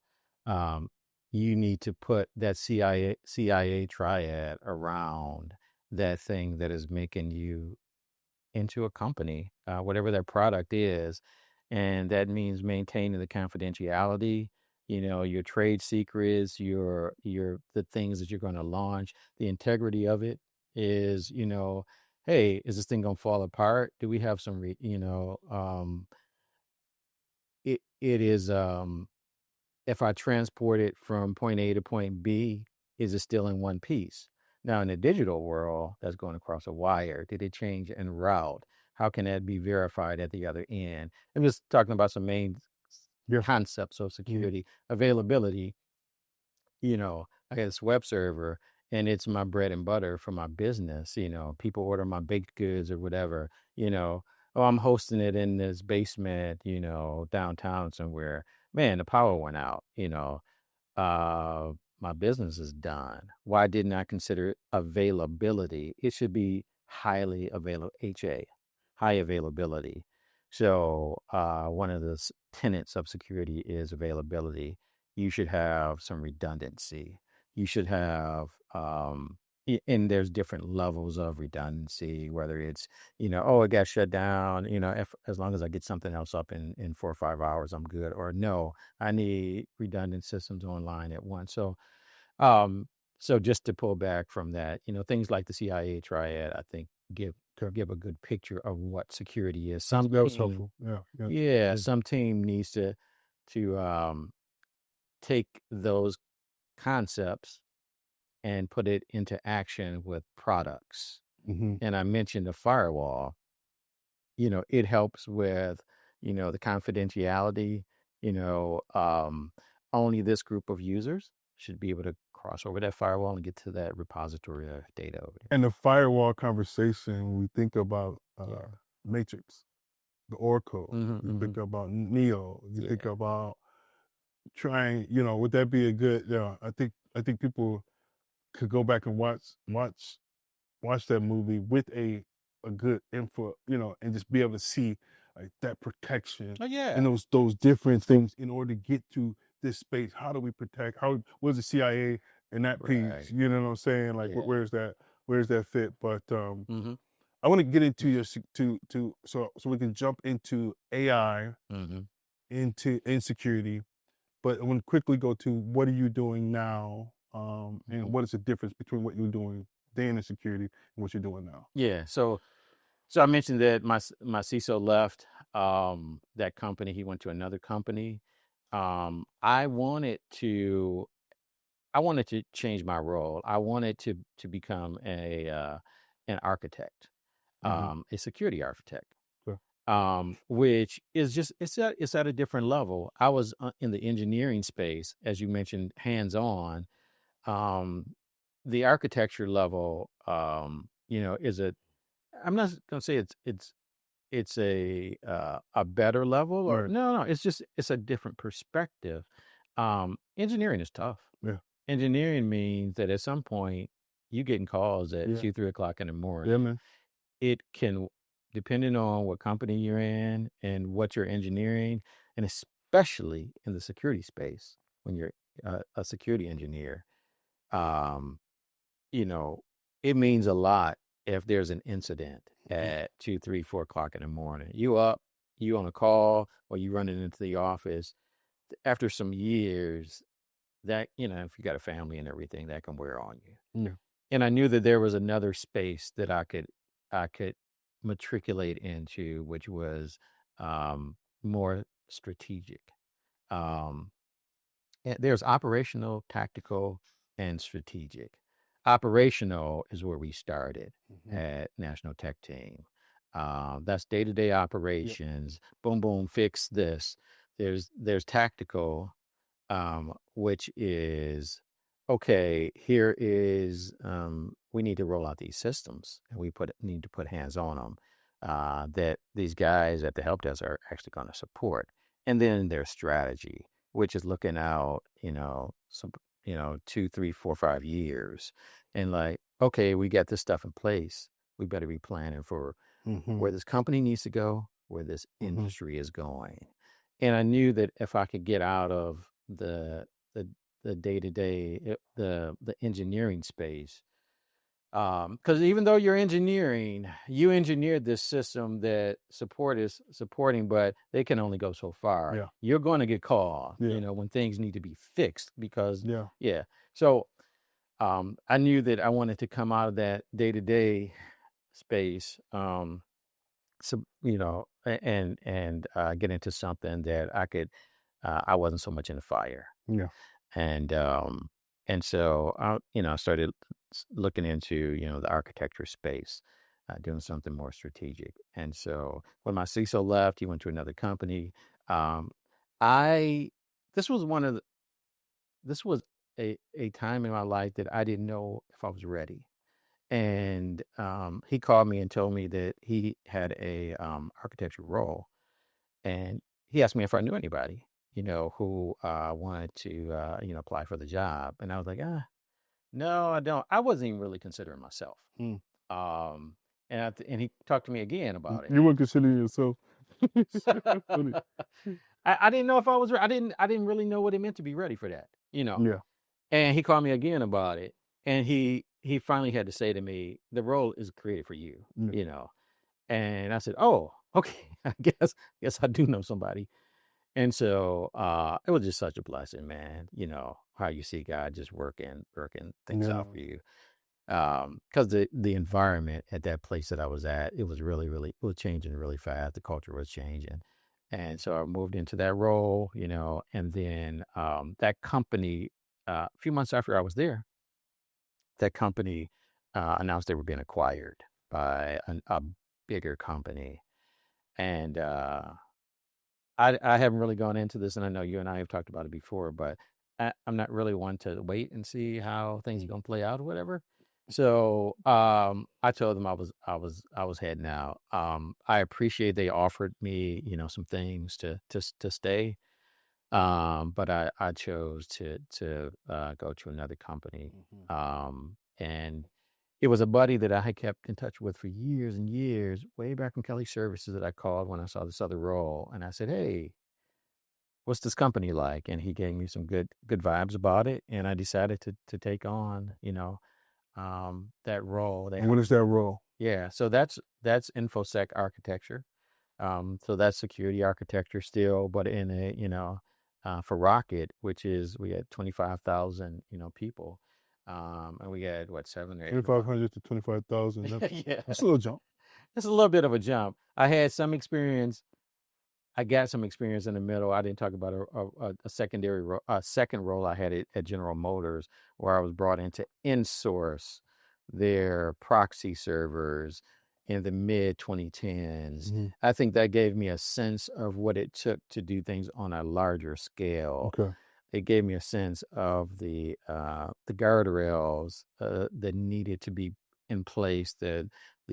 um, you need to put that CIA triad around that thing that is making you into a company, whatever their product is. And that means maintaining the confidentiality, your trade secrets, the things that you're going to launch. The integrity of it is, hey, is this thing going to fall apart? Do we have some, it is, if I transport it from point A to point B, is it still in one piece? Now, in the digital world, that's going across a wire. Did it change en route? How can that be verified at the other end? I'm just talking about some main Yeah. concepts of Hmm. security. Availability, I got this web server and it's my bread and butter for my business. People order my baked goods or whatever, oh, I'm hosting it in this basement, downtown somewhere. Man, the power went out, uh, my business is done. Why didn't I consider availability? It should be highly available, high availability. So, one of the tenets of security is availability. You should have some redundancy. You should have, and there's different levels of redundancy, whether it's, oh, it got shut down, as long as I get something else up in 4 or 5 hours, I'm good. Or no, I need redundant systems online at once. Um, so just to pull back from that, things like the CIA triad, I think give Okay. give a good picture of what security is. That was helpful. Yeah. Yeah. Yeah, Yeah. some team needs to take those concepts and put it into action with products. Hmm. And I mentioned the firewall. It helps with, the confidentiality, you know, um, only this group of users should be able to cross over that firewall and get to that repository of data over there. And the firewall conversation, we think about Yeah. Matrix, the Oracle. Mm-hmm, You mm-hmm. think about Neo. You think Yeah. about trying. Would that be a good? I think people could go back and watch that movie with a good info, and just be able to see like that protection Oh and yeah. those different things in order to get to this space. How do we protect? What is the CIA in that piece? Right. You know what I'm saying? Like, Yeah. where's that fit? But Mm-hmm. I want to get into your to so we can jump into AI Mm-hmm. into insecurity. But I want to quickly go to what are you doing now, and Mm-hmm. what is the difference between what you're doing then in security and what you're doing now? Yeah. So I mentioned that my CISO left that company. He went to another company. Um, I wanted to I wanted to change my role. I wanted to become an architect, Hmm. a security architect, So, which is just it's at a different level. I was in the engineering space, as you mentioned, hands on. Um, the architecture level, is I'm not gonna say it's a better level or right. no, it's a different perspective. Engineering is tough. Yeah. Engineering means that at some point you getting calls at Yeah. 2, 3 o'clock in the Yeah, morning. man. It can, depending on what company you're in and what you're engineering, and especially in the security space when you're a security engineer, um, you know, it means a lot if there's an incident Mhm. at 2, 3, 4 o'clock in the morning. You up, you on a call, or you running into the office. After some years, that if you got a family and everything, that can wear on you. Yeah. And I knew that there was another space that I could matriculate into, which was more strategic. Um, there's operational, tactical, and strategic. Operational is where we started Mm-hmm. at National Tech Team. That's day-to-day Yep. operations. Boom, boom, fix this. There's tactical, which is okay. Here is we need to roll out these systems, and we need to put hands on them that these guys at the help desk are actually going to support. And then there's strategy, which is looking out, some 2, 3, 4, 5 years, and like, okay, we got this stuff in place. We better be planning for Mm-hmm. where this company needs to go, where this Mm-hmm. industry is going. And I knew that if I could get out of the the day to day the engineering space, because even though you're engineering, you engineered this system that support is supporting, but they can only go so far. Yeah. You're going to get called, Yeah. when things need to be fixed because Yeah. yeah. So I knew that I wanted to come out of that day to day space. So and get into something that I could I wasn't so much in the fire. Yeah. And so I started looking into the architecture space, doing something more strategic. And so when my CISO left, he went to another company. um I this was one of the, this was a time in my life that I didn't know if I was ready. And he called me and told me that he had a architecture role, and he asked me if I knew anybody, who wanted to apply for the job. And I was like, no, I don't. I wasn't even really considering myself. Mm. Um, and he talked to me again about it. You weren't considering yourself. Funny. I didn't know if I was. I didn't really know what it meant to be ready for that. Yeah. And he called me again about it, and he finally had to say to me, "The role is created for you." Yeah. And I said, "Oh, okay. I guess I do know somebody." And so it was just such a blessing, man. How you see God just working things Yeah. out for you. Because the environment at that place that I was at, it was really, really, it was changing really fast. The culture was changing. And so I moved into that role, and then that company, a few months after I was there, that company announced they were being acquired by a bigger company. And I haven't really gone into this, and I know you and I have talked about it before, but I'm not really one to wait and see how things are going to play out or whatever. So I told them I was heading out. I appreciate they offered me, some things to stay. But I chose to go to another company. Mm-hmm. And it was a buddy that I had kept in touch with for years and years, way back in Kelly Services, that I called when I saw this other role. And I said, "Hey, what's this company like?" And he gave me some good vibes about it. And I decided to take on, that role. And what is that role? Yeah. So that's InfoSec architecture. So that's security architecture still, but in a, for Rocket, which is, we had 25,000, people. And we had what, 7 or 8 2,500 to 25,000. yeah. That's a little jump. It's a little bit of a jump. I had some experience. I got some experience in the middle. I didn't talk about a second role I had at General Motors, where I was brought in to insource their proxy servers in the mid 2010s. Mm-hmm. I think that gave me a sense of what it took to do things on a larger scale. Okay. It gave me a sense of the guardrails that needed to be in place, the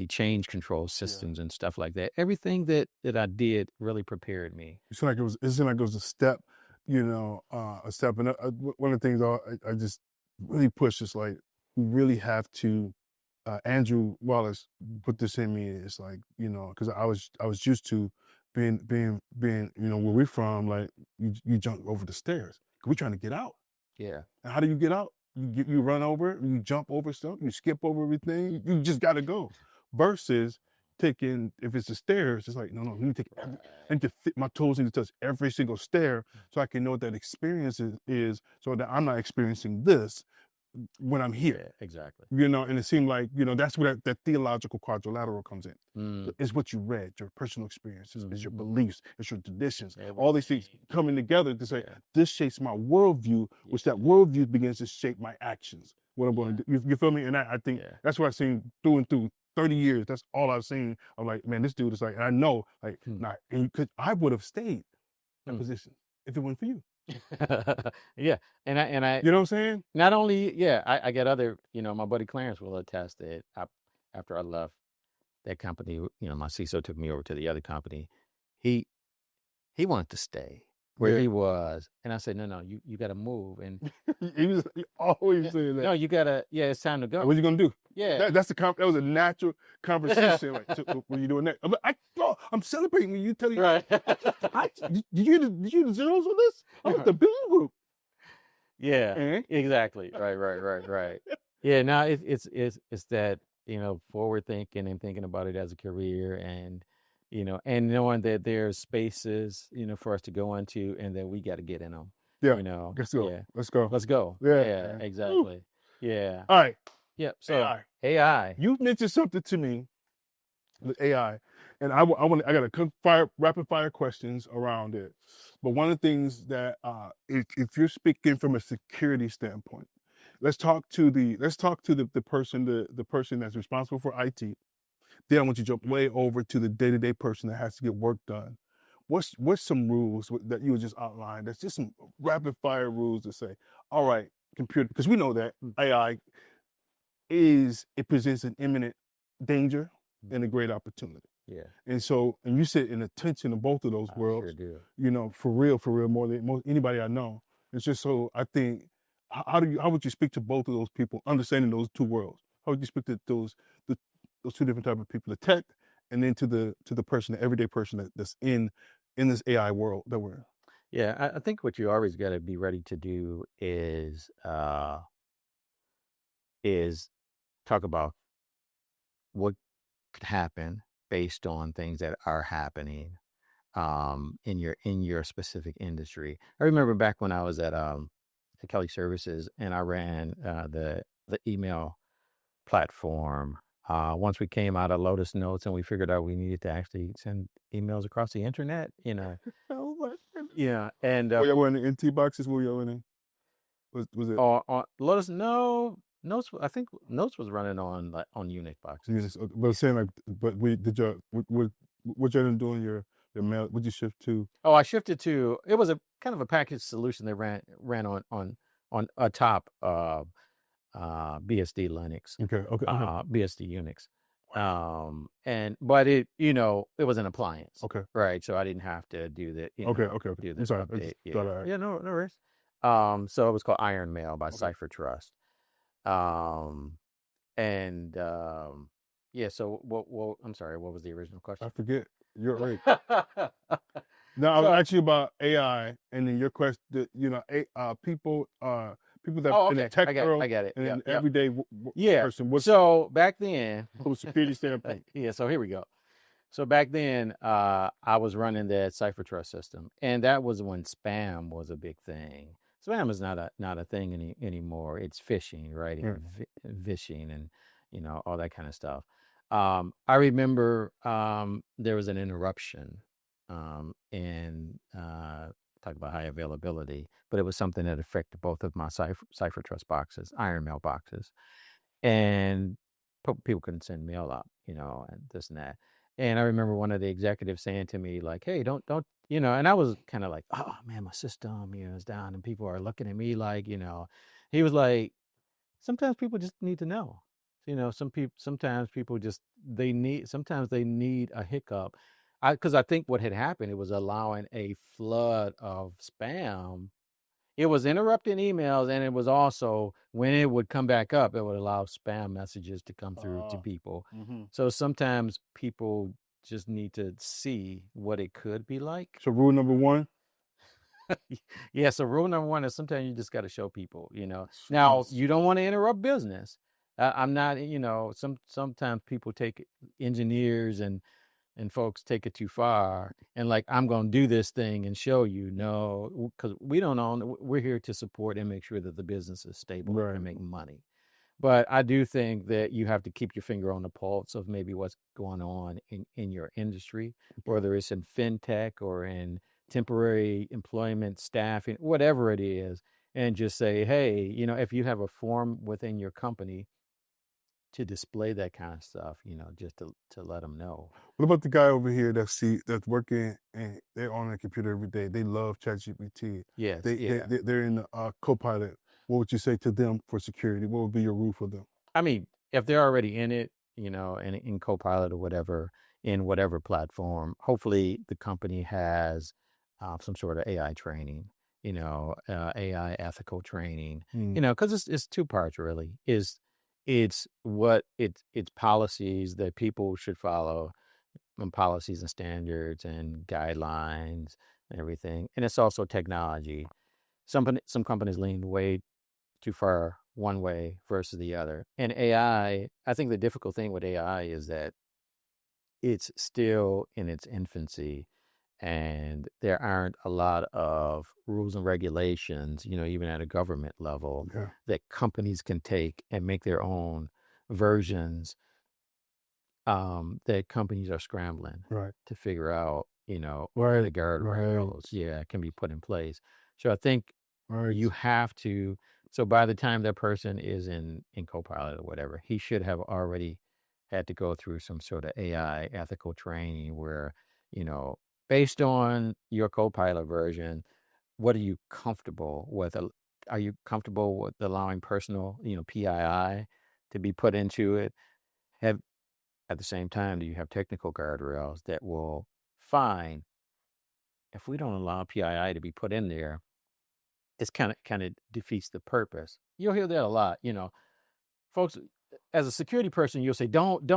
change control systems and stuff like that. Everything that I did really prepared me. It seemed like it was a step, a step. And one of the things I just really push is like, we really have to. Andrew Wallace put this in me. It's like, because I was used to being, where we're from, like, you jump over the stairs. We're trying to get out. Yeah. And how do you get out? You run over it, you jump over stuff, you skip over everything. You just got to go. Versus taking, if it's the stairs, it's like, no, you need to take, I need to my toes need to touch every single stair so I can know what that experience is, so that I'm not experiencing this. when I'm here. Yeah, exactly. And it seemed like, that's where that theological quadrilateral comes in. Mm. It's what you read, your personal experiences, it's your Mhm. beliefs, it's your traditions, Everything. all these things coming together to say, Yeah. this shapes my worldview, which that worldview begins to shape my actions. What I'm going to do. You feel me? And I think that's what I've seen through and through 30 years. That's all I've seen. I'm like, man, this dude is like, and I know, like, because I would have stayed in that position if it wasn't for you. Yeah. And I, You know what I'm saying? not only, I get other, my buddy Clarence will attest that after I left that company, my CISO took me over to the other company. He wanted to stay where he was. And I said, no, you got to move. And he always saying that. no, you got to, it's time to go. What you going to do? Yeah. That was a natural conversation. Like, so what are you doing next? I'm celebrating when you tell you. Right. Did you the zeros on this? I'm at the B group. Yeah, exactly. Right. Yeah, now it's that, forward thinking and thinking about it as a career, and and knowing that there's spaces, for us to go into, and that we got to get in them. Yeah. Let's go. Yeah. Let's go. Let's go. Yeah, exactly. Woo. Yeah. All right. Yep. So AI. You mentioned something to me with AI, and I got a rapid fire questions around it. But one of the things that if you're speaking from a security standpoint, let's talk to the person that's responsible for IT. Then I want you to jump way over to the day-to-day person that has to get work done. What's some rules that you would just outline? That's just some rapid fire rules to say, all right, computer, because we know that AI it presents an imminent danger and a great opportunity. Yeah. And you sit in the tension of both of those worlds. Sure do. For real, more than anybody I know. It's just so I think, how would you speak to both of those people, understanding those two worlds? How would you speak to those two different type of people, the tech, and then to the person, the everyday person that's in this AI world that we're in? Yeah, I think what you always got to be ready to do is talk about what could happen based on things that are happening in your specific industry. I remember back when I was at Kelly Services, and I ran the email platform. Once we came out of Lotus Notes, and we figured out we needed to actually send emails across the internet, Oh my goodness. Yeah, and were y'all in the NT boxes? Were y'all in? Was it? On Lotus? No, Notes. I think Notes was running on Unix boxes. But saying like, but did y'all what y'all doing your mail? Would you shift to? Oh, I shifted to. It was a kind of a package solution that ran on atop BSD Linux. Okay. BSD Unix. But it was an appliance. Okay. Right. So I didn't have to do the Okay. do the I'm sorry. update. Yeah. No worries. So it was called Iron Mail by Cipher Trust. So what I'm sorry, what was the original question? I forget. You're right. Now I'll ask you about AI, and then your question. People that in the tech world, I got it. and everyday person. So back then, from a security standpoint. So here we go. So back then, I was running that Cipher Trust system, and that was when spam was a big thing. Spam is not a thing anymore. It's phishing, right? And vishing, and all that kind of stuff. I remember there was an interruption, and talk about high availability, but it was something that affected both of my Cipher Trust boxes, Iron Mail boxes, and people couldn't send mail out, and this and that. And I remember one of the executives saying to me, like, "Hey, don't," and I was kind of like, "Oh man, my system, is down," and people are looking at me like, he was like, "Sometimes people just need to know." Sometimes people just they need a hiccup. Because I think what had happened, it was allowing a flood of spam. It was interrupting emails, and it was also, when it would come back up, it would allow spam messages to come through to people. Mm-hmm. So sometimes people just need to see what it could be like. So rule number one? Yeah, so rule number one is sometimes you just got to show people, Now, you don't want to interrupt business. I'm not, sometimes people take engineers and and folks take it too far and like, I'm going to do this thing and show you. No, because we don't own. We're here to support and make sure that the business is stable Right. and make money. But I do think that you have to keep your finger on the pulse of maybe what's going on in your industry, whether it's in fintech or in temporary employment, staffing, whatever it is, and just say, hey, if you have a form within your company to display that kind of stuff, just to let them know. What about the guy over here that's working and they're on the computer every day? They love ChatGPT. Yes, They're in the Copilot. What would you say to them for security? What would be your rule for them? I mean, if they're already in it, in Copilot or whatever, in whatever platform, hopefully the company has some sort of AI training, AI ethical training, because it's two parts really. It's what it's policies that people should follow, and policies and standards and guidelines and everything, and it's also technology. Some companies lean way too far one way versus the other. And AI, I think the difficult thing with AI is that it's still in its infancy and there aren't a lot of rules and regulations, even at a government level, Yeah. that companies can take and make their own versions, that companies are scrambling Right. to figure out, Right. the guardrails, can be put in place. So I think Right. you have to. So by the time that person is in Copilot or whatever, he should have already had to go through some sort of AI ethical training where, based on your Copilot version, what are you comfortable with? Are you comfortable with allowing personal, PII to be put into it? Have At the same time, do you have technical guardrails that will fine if we don't allow PII to be put in there? It's kind of defeats the purpose. You'll hear that a lot, folks. As a security person, you'll say, don't,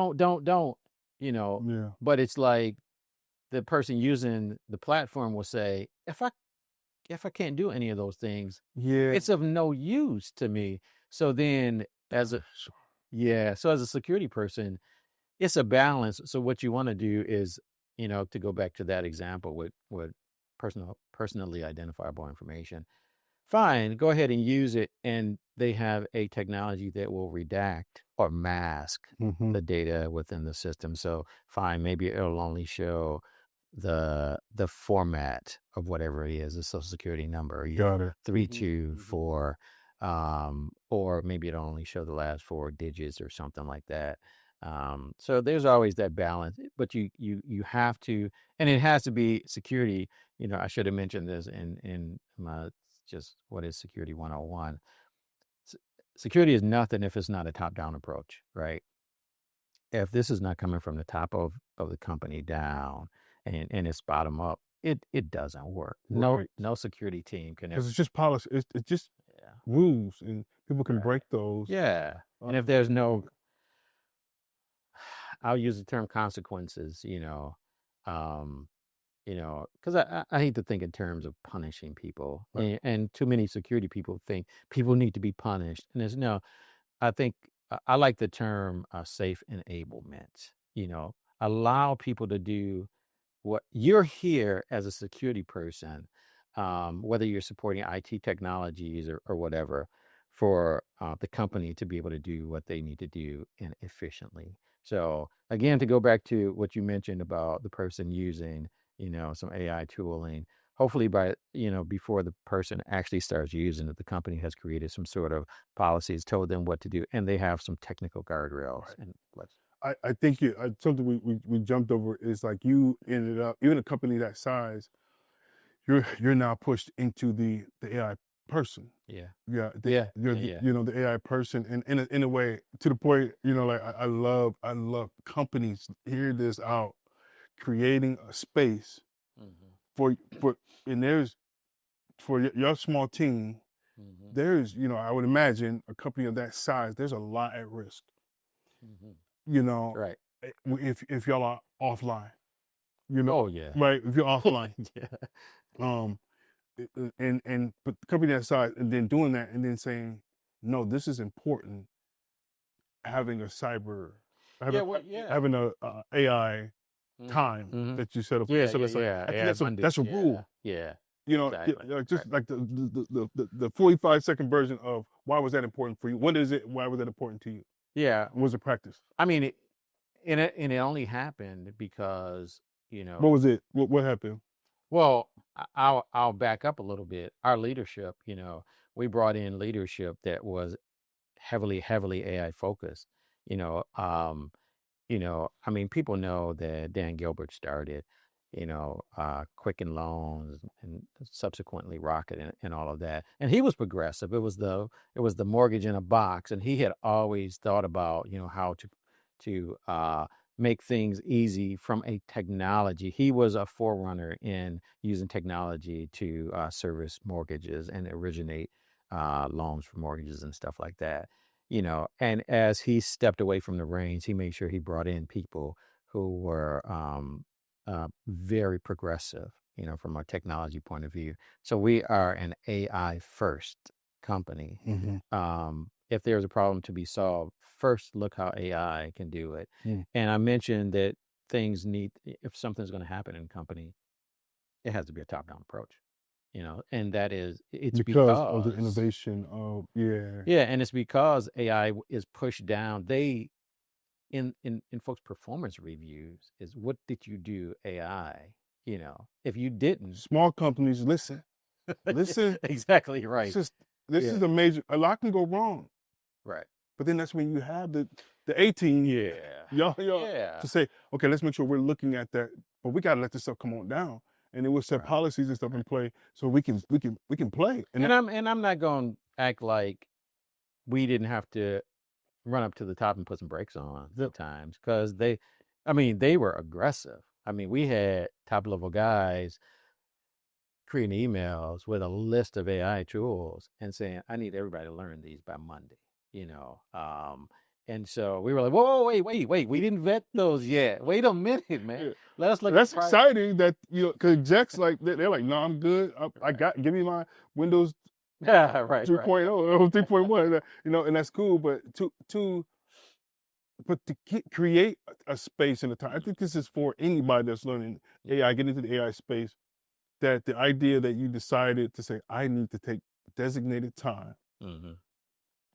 Yeah. but it's like the person using the platform will say, if I can't do any of those things, Yeah. it's of no use to me. So then as a so as a security person, it's a balance. So what you want to do is, to go back to that example with personally identifiable information, fine, go ahead and use it. And they have a technology that will redact or mask Mm-hmm. the data within the system. So fine, maybe it'll only show the format of whatever it is, the social security number, Got it. 324, or maybe it'll only show the last four digits or something like that. So there's always that balance, but you have to, and it has to be security. I should have mentioned this in my just what is security 101. Security is nothing if it's not a top-down approach, right? If this is not coming from the top of the company down and it's bottom up, it doesn't work. Right. No security team can Because ever. it's just policy. It's just Yeah. rules, and people can Right. break those. Yeah. And if there's no, I'll use the term consequences, because I hate to think in terms of punishing people, Right. and too many security people think people need to be punished. And there's no, I think I like the term safe enablement, allow people to do what you're here as a security person, whether you're supporting IT technologies or whatever, for the company to be able to do what they need to do and efficiently. So again, to go back to what you mentioned about the person using, some AI tooling, hopefully before the person actually starts using it, the company has created some sort of policies, told them what to do, and they have some technical guardrails. Right. And let's. I think something we jumped over is like you ended up, even a company that size, you're now pushed into the AI person. Yeah. Yeah. You're Yeah. the AI person, and in a way, to the point, like I love companies, hear this out, creating a space Mm-hmm. for and there's for your small team. Mm-hmm. There's, I would imagine a company of that size, there's a lot at risk, Mm-hmm. you know, Right. if y'all are offline, Oh yeah. right? If you're offline, Yeah. um, and but the company that size, and then doing that, and then saying, no, this is important. Having a cyber, Yeah. having Well, yeah. having a AI time Mm-hmm. that you set up, Yeah, set yeah, aside. yeah. I think Yeah, Monday. that's a Yeah, rule. yeah. You know, Exactly. just Right. like the 45-second version of why was that important for you? What is it? Why was that important to you? Yeah. What was the practice? I mean, it only happened because What was it? What happened? well, I'll back up a little bit. Our leadership, we brought in leadership that was heavily AI focused. You know, um, I mean, people know that Dan Gilbert started, Quicken Loans and subsequently Rocket and all of that. And he was progressive. It was the mortgage in a box, and he had always thought about, how to make things easy from a technology. He was a forerunner in using technology to service mortgages and originate loans for mortgages and stuff like that. And as he stepped away from the reins, he made sure he brought in people who were very progressive, from a technology point of view. So we are an AI first company. Mm-hmm. If there's a problem to be solved, first look how AI can do it. Mm. And I mentioned that if something's going to happen in a company, it has to be a top down approach, and it's Because of the because innovation of yeah. yeah, and it's because AI is pushed down. They in folks' performance reviews is what did you do AI? If you didn't, Small companies, listen. exactly It's right. just this Yeah, is a lot can go wrong. right. But then that's when you have the 18, Yeah, y'all yeah, to say, okay, let's make sure we're looking at that. But we gotta let this stuff come on down. And then we'll set right, policies and stuff in right. play so we can play. And And that, I'm not going to act like we didn't have to run up to the top and put some brakes on yeah. at times because they were aggressive. I mean, we had top level guys creating emails with a list of AI tools and saying, I need everybody to learn these by Monday, you know. And so we were like, whoa, wait, we didn't vet those yet. Wait a minute, man. Yeah. Let us look at That's price. exciting that because execs like they're like, no, I'm good. I Right. got give me my Windows Yeah, right, 3.0 or 3.1, and that's cool. But to create a space and a time, I think this is for anybody that's learning AI, get into the AI space. That the idea that you decided to say, I need to take designated time Mm-hmm.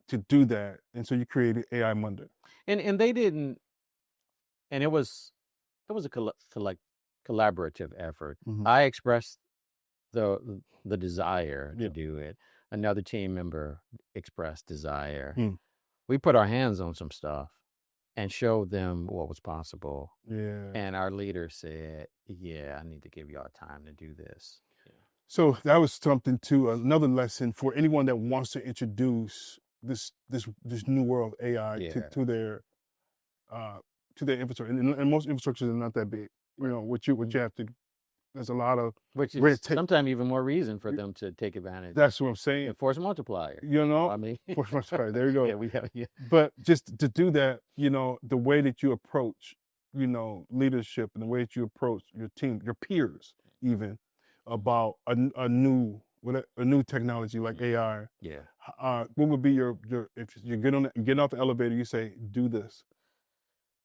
to do that, and so you created AI Monday. And they didn't, and it was a collaborative effort. Mm-hmm. I expressed the desire to Yeah. do it. Another team member expressed desire. Mm. We put our hands on some stuff and showed them what was possible. Yeah. And our leader said, "Yeah, I need to give y'all time to do this." Yeah. So that was something too. Another lesson for anyone that wants to introduce this new world of AI Yeah. uh, to their infrastructure, and most infrastructures are not that big. Right. What you have to. There's a lot of Which red is tape. sometimes even more reason for them to take advantage. That's what I'm saying. Force multiplier. You know, I mean, for there you go. yeah, we have, yeah. But just to do that, the way that you approach, leadership and the way that you approach your team, your peers, even about a new technology like AI. Yeah. What would be your if you get off the elevator, you say, do this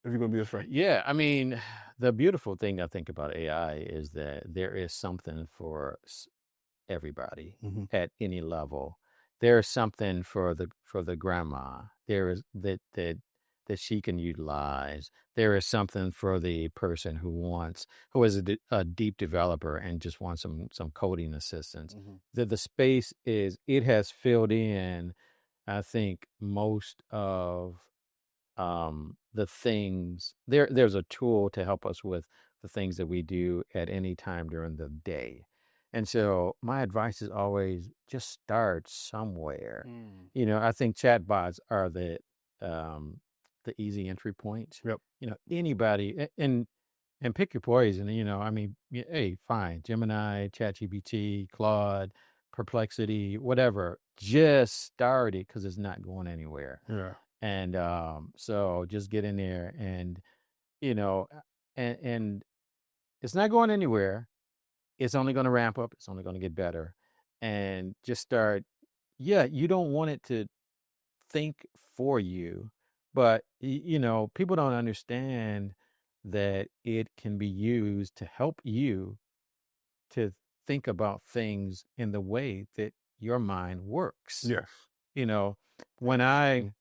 if you're gonna be effective. Yeah, I mean, the beautiful thing I think about AI is that there is something for everybody Mm-hmm. at any level. There is something for the grandma. There is that she can utilize. There is something for the person who is a deep developer and just wants some coding assistance. Mm-hmm. The space it has filled in, I think, most of the things there's a tool to help us with the things that we do at any time during the day. And so my advice is always just start somewhere. Mm. I think chatbots are the easy entry point. Yep. Anybody and pick your poison. I mean, hey, fine, Gemini, ChatGPT, Claude, Perplexity, whatever. Just start it because it's not going anywhere. Yeah. And so just get in there you know, and it's not going anywhere. It's only going to ramp up. It's only going to get better. And just start. Yeah, you don't want it to think for you, but people don't understand. that it can be used to help you to think about things in the way that your mind works. Yes. You know, when I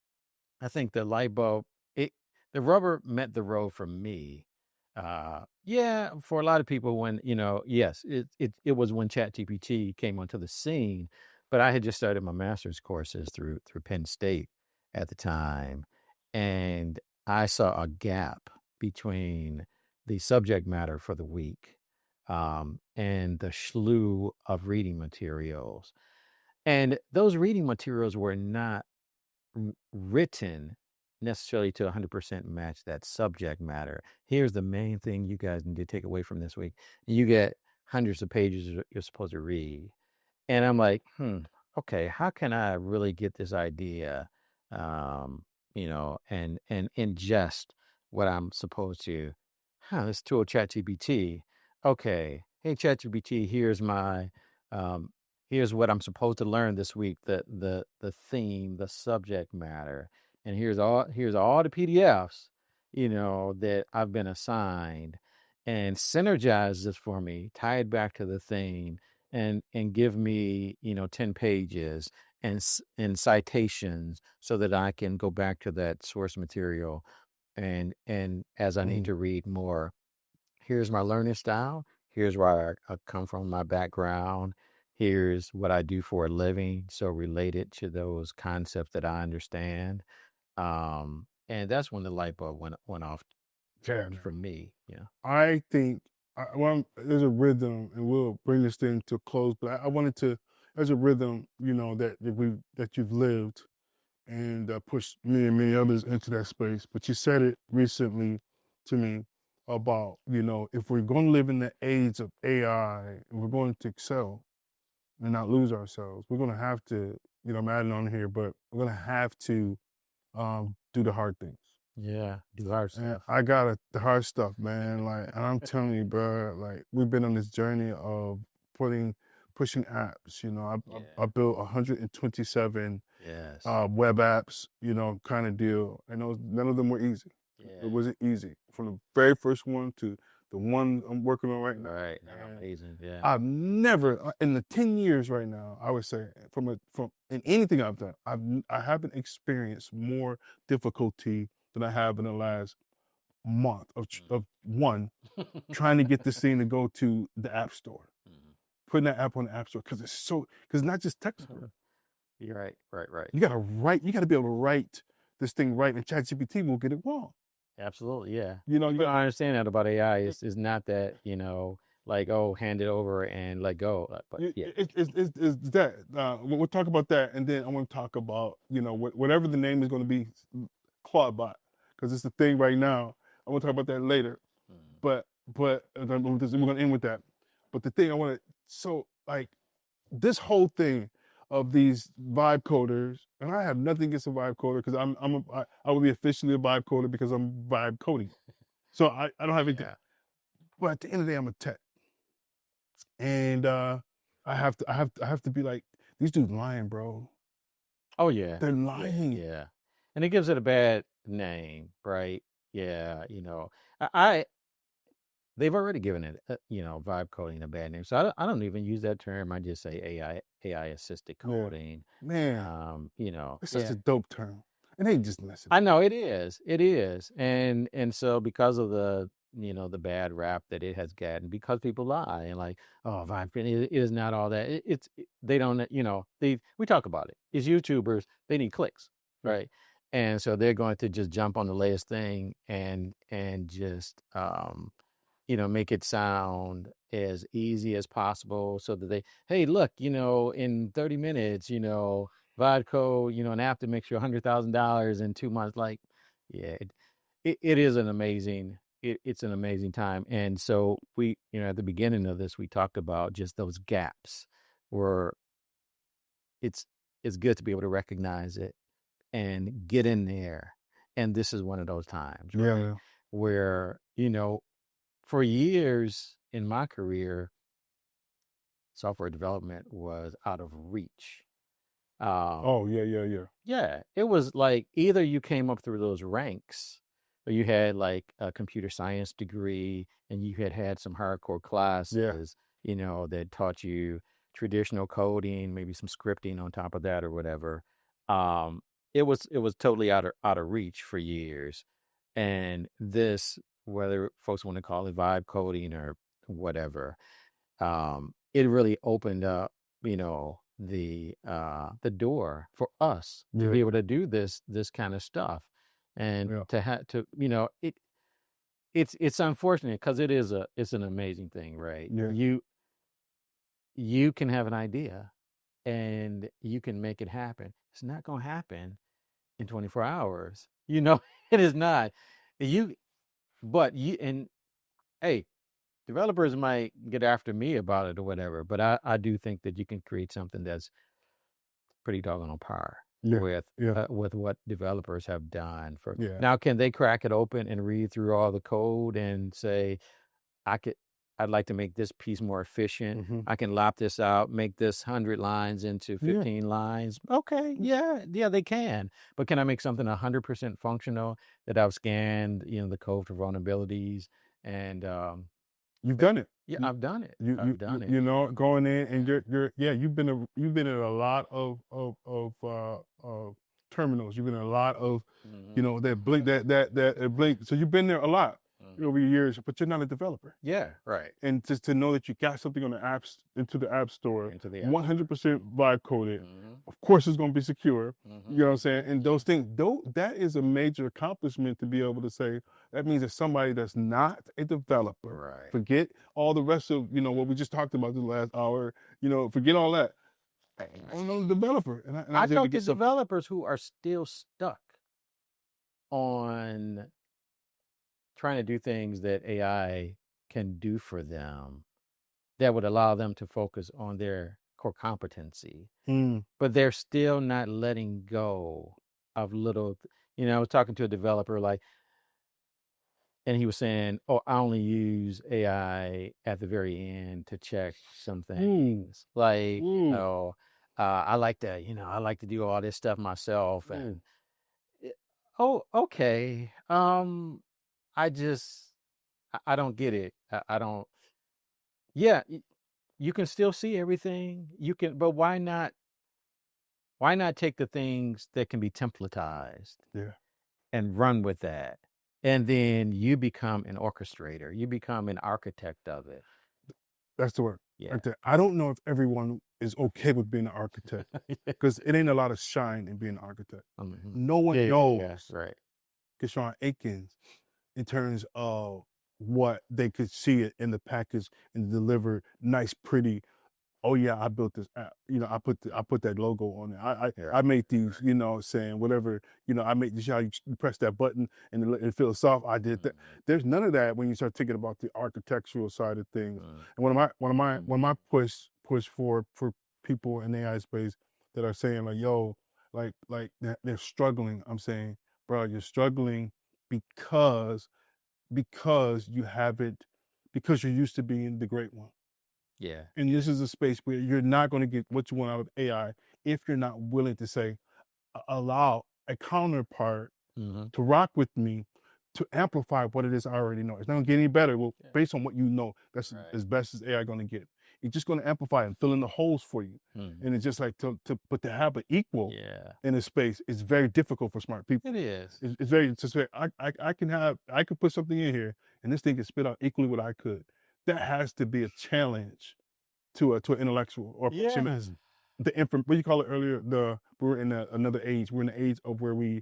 think the light bulb, it the rubber met the road for me. Yeah, for a lot of people, when yes, it was when ChatGPT came onto the scene, but I had just started my master's courses through Penn State at the time, and I saw a gap between the subject matter for the week, and the slew of reading materials, and those reading materials were not written necessarily to 100% match that subject matter. Here's the main thing you guys need to take away from this week. You get hundreds of pages you're supposed to read. And I'm like, okay, how can I really get this idea, and ingest what I'm supposed to? Let's tool ChatGPT. Okay, hey ChatGPT, um, here's what I'm supposed to learn this week. The theme, the subject matter, and here's all the PDFs, that I've been assigned, and synergize this for me, tie it back to the theme, and give me 10 pages and citations so that I can go back to that source material, and as I need Mm. to read more, here's my learning style, here's where I come from, my background, here's what I do for a living, so related to those concepts that I understand. And that's when the light bulb went off Yeah, man. for me. Yeah. I think well, there's a rhythm, and we'll bring this thing to a close. But I wanted to. There's a rhythm, that you've lived and pushed me and many others into that space. But you said it recently to me about if we're going to live in the age of AI and we're going to excel and not lose ourselves, we're going to have to. I'm adding on here, but we're going to have to do the hard things. Yeah, do hard And stuff. I got the hard stuff, man. Like, and I'm telling you, bro. Like, we've been on this journey of pushing apps. I Yeah. built 127 Yes. web apps. Kind of deal. And none of them were easy. It Yeah. wasn't easy from the very first one to the one I'm working on right now. Right. And Amazing. Yeah. I've never in the 10 years right now, I would say from in anything I've done, I haven't experienced more difficulty than I have in the last month of one trying to get this thing to go to the app store, Mhm. putting that app on the app store because it's not just text, bro. You're right. Right. You gotta be able to write this thing right, and ChatGPT will get it wrong. Absolutely. Yeah. You People got don't understand that about AI. It's not that, like, oh, hand it over and let go. But yeah. it's that. We'll talk about that, and then I want to talk about whatever the name is going to be, Claudebot, because it's the thing right now. I want to talk about that later, Mhm. but we're going to end with that. But the thing I want to like this whole thing of these vibe coders, and I have nothing against a vibe coder because I will be officially a vibe coder because I'm vibe coding. So I don't have anything. Yeah. But at the end of the day, I'm a tech, and I have to be like, these dudes lying, bro. Oh yeah. They're Yeah. lying. Yeah. And it gives it a bad name, right? Yeah. I they've already given it, vibe coding a bad name. So I don't even use that term. I just say AI assisted Yeah, coding. man, it's such Yeah. a dope term, and they just messing I up. know it is. It is. And so because of the bad rap that it has gotten, because people lie and like, oh, vibe coding is not all that. They don't, we talk about it. It's YouTubers, they need clicks, Yeah, right? And so they're going to just jump on the latest thing and just make it sound as easy as possible so that hey, look, in 30 minutes, Vodco, an app that makes you $100,000 in 2 months. Like, yeah, it is it's an amazing time. And so we, at the beginning of this, we talked about just those gaps where it's, it's good to be able to recognize it and get in there. And this is one of those times, yeah, right? man. Where, for years in my career, software development was out of reach. Um, Oh yeah, yeah, yeah. yeah, it was like either you came up through those ranks you had like a computer science degree and you had some hardcore Yeah. classes, that taught you traditional coding, maybe some scripting on top of that or whatever. Um, it was totally out of reach for years. And this, whether folks want to call it vibe coding or whatever, it really opened up, the door for us to Yeah. be able to do this kind of stuff, and Yeah. to have to, it's unfortunate because it's an amazing thing, right? Yeah. You can have an idea and you can make it happen. It's not going to happen in 24 hours. It is not. You, but you, and hey, developers might get after me about it or whatever, but I do think that you can create something that's pretty doggone on par Yeah. Yeah. with what developers have done. For Yeah. now, can they crack it open and read through all the code and say, I could, I'd like to make this piece more efficient. Mm-hmm. I can lop this out, make this 100 lines into Yeah. 15 lines. Okay, yeah, they can. But can I make something 100% functional that I've scanned, the code for vulnerabilities and You've done it. yeah, You, I've done it. you, I've done it. going in and you've been in a lot of terminals. You've been in a lot of, Mhm. that blink, that blink. So you've been there a lot Mhm. over your years, but you're not a developer. Yeah, right. And just to know that you got something on the apps into the app store, Into the app store. 100% vibe coded. Mhm. Of course, it's going to be secure. Mhm. You know what I'm saying? And those things, that is a major accomplishment to be able to say. That means that somebody that's not a developer, Right. forget all the rest of what we just talked about the last hour. Forget all that. I'm not a developer, and I I was able to talk to get something. developers who are still stuck on trying to do things that AI can do for them that would allow them to focus on their core competency, Mm, but they're still not letting go of little. I was talking to a developer and he was saying, "Oh, I only use AI at the very end to check some mm, things, like, mm, I like to do all this stuff myself." mm. And oh, okay. I just, I don't get it. I don't. Yeah, you can still see everything. You can, but why not? Why not take the things that can be templatized Yeah, and run with that, and then you become an orchestrator. You become an architect of it. that's the word. Yeah. Right there. I don't know if everyone is okay with being an architect because it ain't a lot of shine in being an architect. Mhm. No one Yeah, knows yeah, right. Kashawn Atkins in terms of what they could see it in the package and deliver nice, pretty. Oh yeah, I built this app. I put that logo on it. I Yeah. I made these. Saying whatever. I made this. How you press that button and it feels soft. I did that. There's none of that when you start thinking about the architectural side of things. And one of my push for people in the AI space that are saying like, yo, like they're struggling. I'm saying, bro, you're struggling because you haven't because you're used to being the great one. Yeah. And this is a space where you're not going to get what you want out of AI if you're not willing to say, allow a counterpart Mm-hmm. to rock with me to amplify what it is I already know. It's not going to get any better. Well, Yeah. based on what you know, that's Right. as best as AI going to get. It's just going to amplify and fill in the holes for you. Mm. And it's just like but to have it equal Yeah. in a space is very difficult for smart people. It is. It's very to say I can put something in here and this thing can spit out equally what I could. That has to be a challenge to an intellectual or a person Yeah. has what you call it earlier, we're in another age. We're in the age of where we're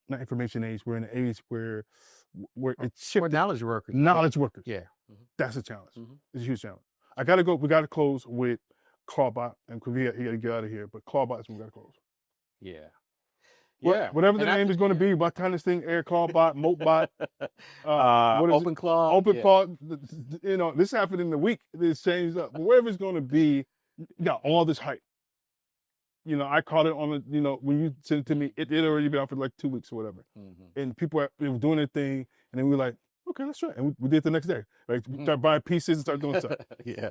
not information age. We're in an age where it's For shifted. knowledge workers. Knowledge workers. Yeah. That's a challenge. Mhm. It's a huge challenge. I gotta go. We gotta close with Clawbot, and we gotta get out of here. But Clawbot is when we gotta close. Yeah. Yeah. Whatever the And I name think, is going to yeah. be, what kind of thing, Air Clawbot, Motebot, what is Open it? claw. Open Yeah. Claw. This happened in the week. This changed up. But wherever it's going to be, you got all this hype. I caught it on the, when you sent it to me, it already been out for like 2 weeks or whatever. Mm-hmm. And people were doing their thing, and then we were like, okay, let's try it. And we did it the next day. Right? We started buying pieces and started doing stuff. Yeah.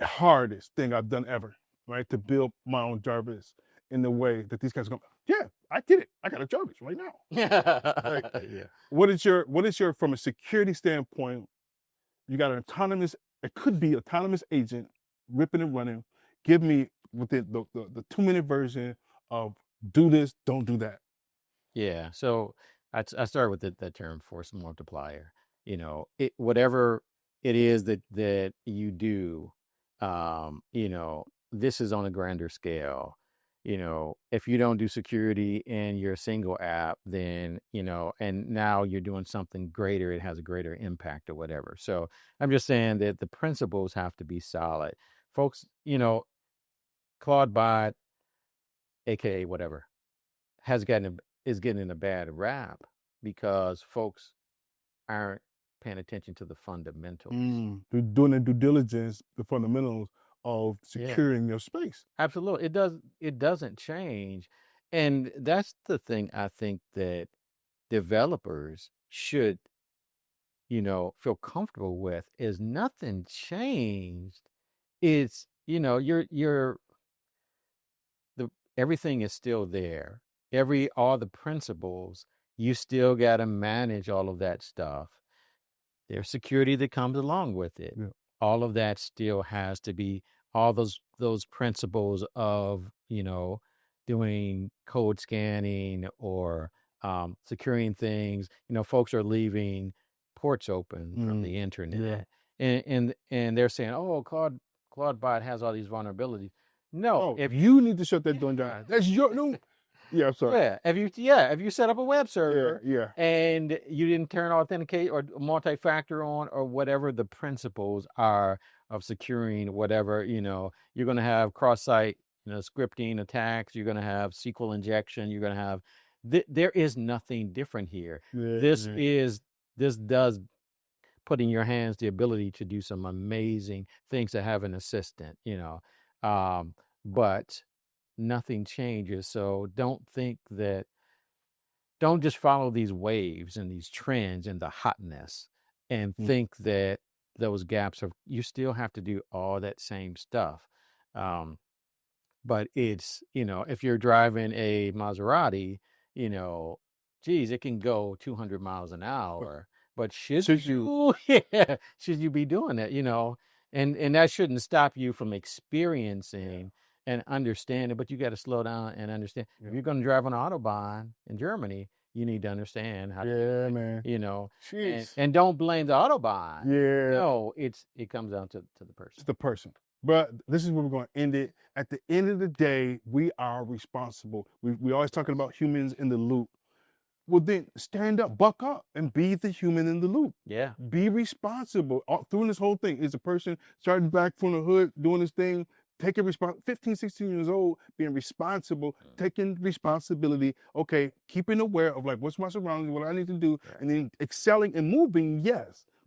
Hardest thing I've done ever, right? To build my own Jarvis in the way that these guys are going, Yeah, I get it. I got a Jarvis right now. Like, Yeah. what is your from a security standpoint? You got an autonomous. It could be autonomous agent ripping and running. Give me within the 2-minute version of do this, don't do that. Yeah. So I started with that term force multiplier. Whatever it is that you do, this is on a grander scale. If you don't do security in your single app, then, and now you're doing something greater, it has a greater impact or whatever. So I'm just saying that the principles have to be solid. Folks, Claude Bot, aka whatever, is getting a bad rap because folks aren't paying attention to the fundamentals. They're doing the due diligence, the fundamentals of Yeah, securing your space. absolutely. It doesn't change. And that's the thing I think that developers should, feel comfortable with is nothing changed. It's, the everything is still there. All the principles, you still got to manage all of that stuff. There's security that comes along with it. Yeah. All of that still has to be all those principles of, doing code scanning or securing things. Folks are leaving ports open from the internet. And they're saying, oh, Claude Bot has all these vulnerabilities. No, Oh, if you need to shut that down. That's your no. Yeah, I'm sorry. yeah, if you set up a web server Yeah. and you didn't turn authenticate or multi-factor on or whatever the principles are of securing whatever, you're going to have cross-site, scripting attacks, you're going to have SQL injection, you're going to have there is nothing different here. This does put in your hands the ability to do some amazing things to have an assistant, but nothing changes. So don't just follow these waves and these trends and the hotness and think that those gaps you still have to do all that same stuff. But it's, if you're driving a Maserati, geez, it can go 200 miles an hour, but should you be doing that, and that shouldn't stop you from experiencing and understanding, but you got to slow down and understand. If you're going to drive on Autobahn in Germany, you need to understand how man. And don't blame the Autobahn. Yeah. No, it comes down to the person. It's the person. But this is where we're going to end it. At the end of the day, we are responsible. We always talking about humans in the loop. Well, then stand up, buck up, and be the human in the loop. Yeah. Be responsible. Through this whole thing is a person starting back from the hood, doing this thing, taking 15, 16 years old, being responsible, taking responsibility, okay, keeping aware of like what's my surroundings, what I need to do, and then excelling and moving,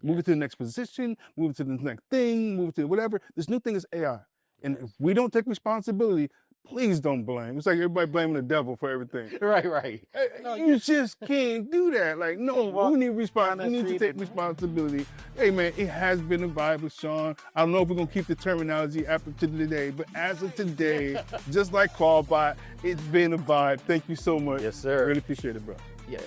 moving to the next position, moving to the next thing, moving to whatever. This new thing is AI. And if we don't take responsibility, please don't blame. It's like everybody blaming the devil for everything. Right. No, you just can't do that. Like, no, we need responsibility. We need to take responsibility. Hey, man, it has been a vibe with Sean. I don't know if we're going to keep the terminology after today, but as of today, just like Claude Bot, it's been a vibe. Thank you so much. Yes, sir. Really appreciate it, bro. Yeah.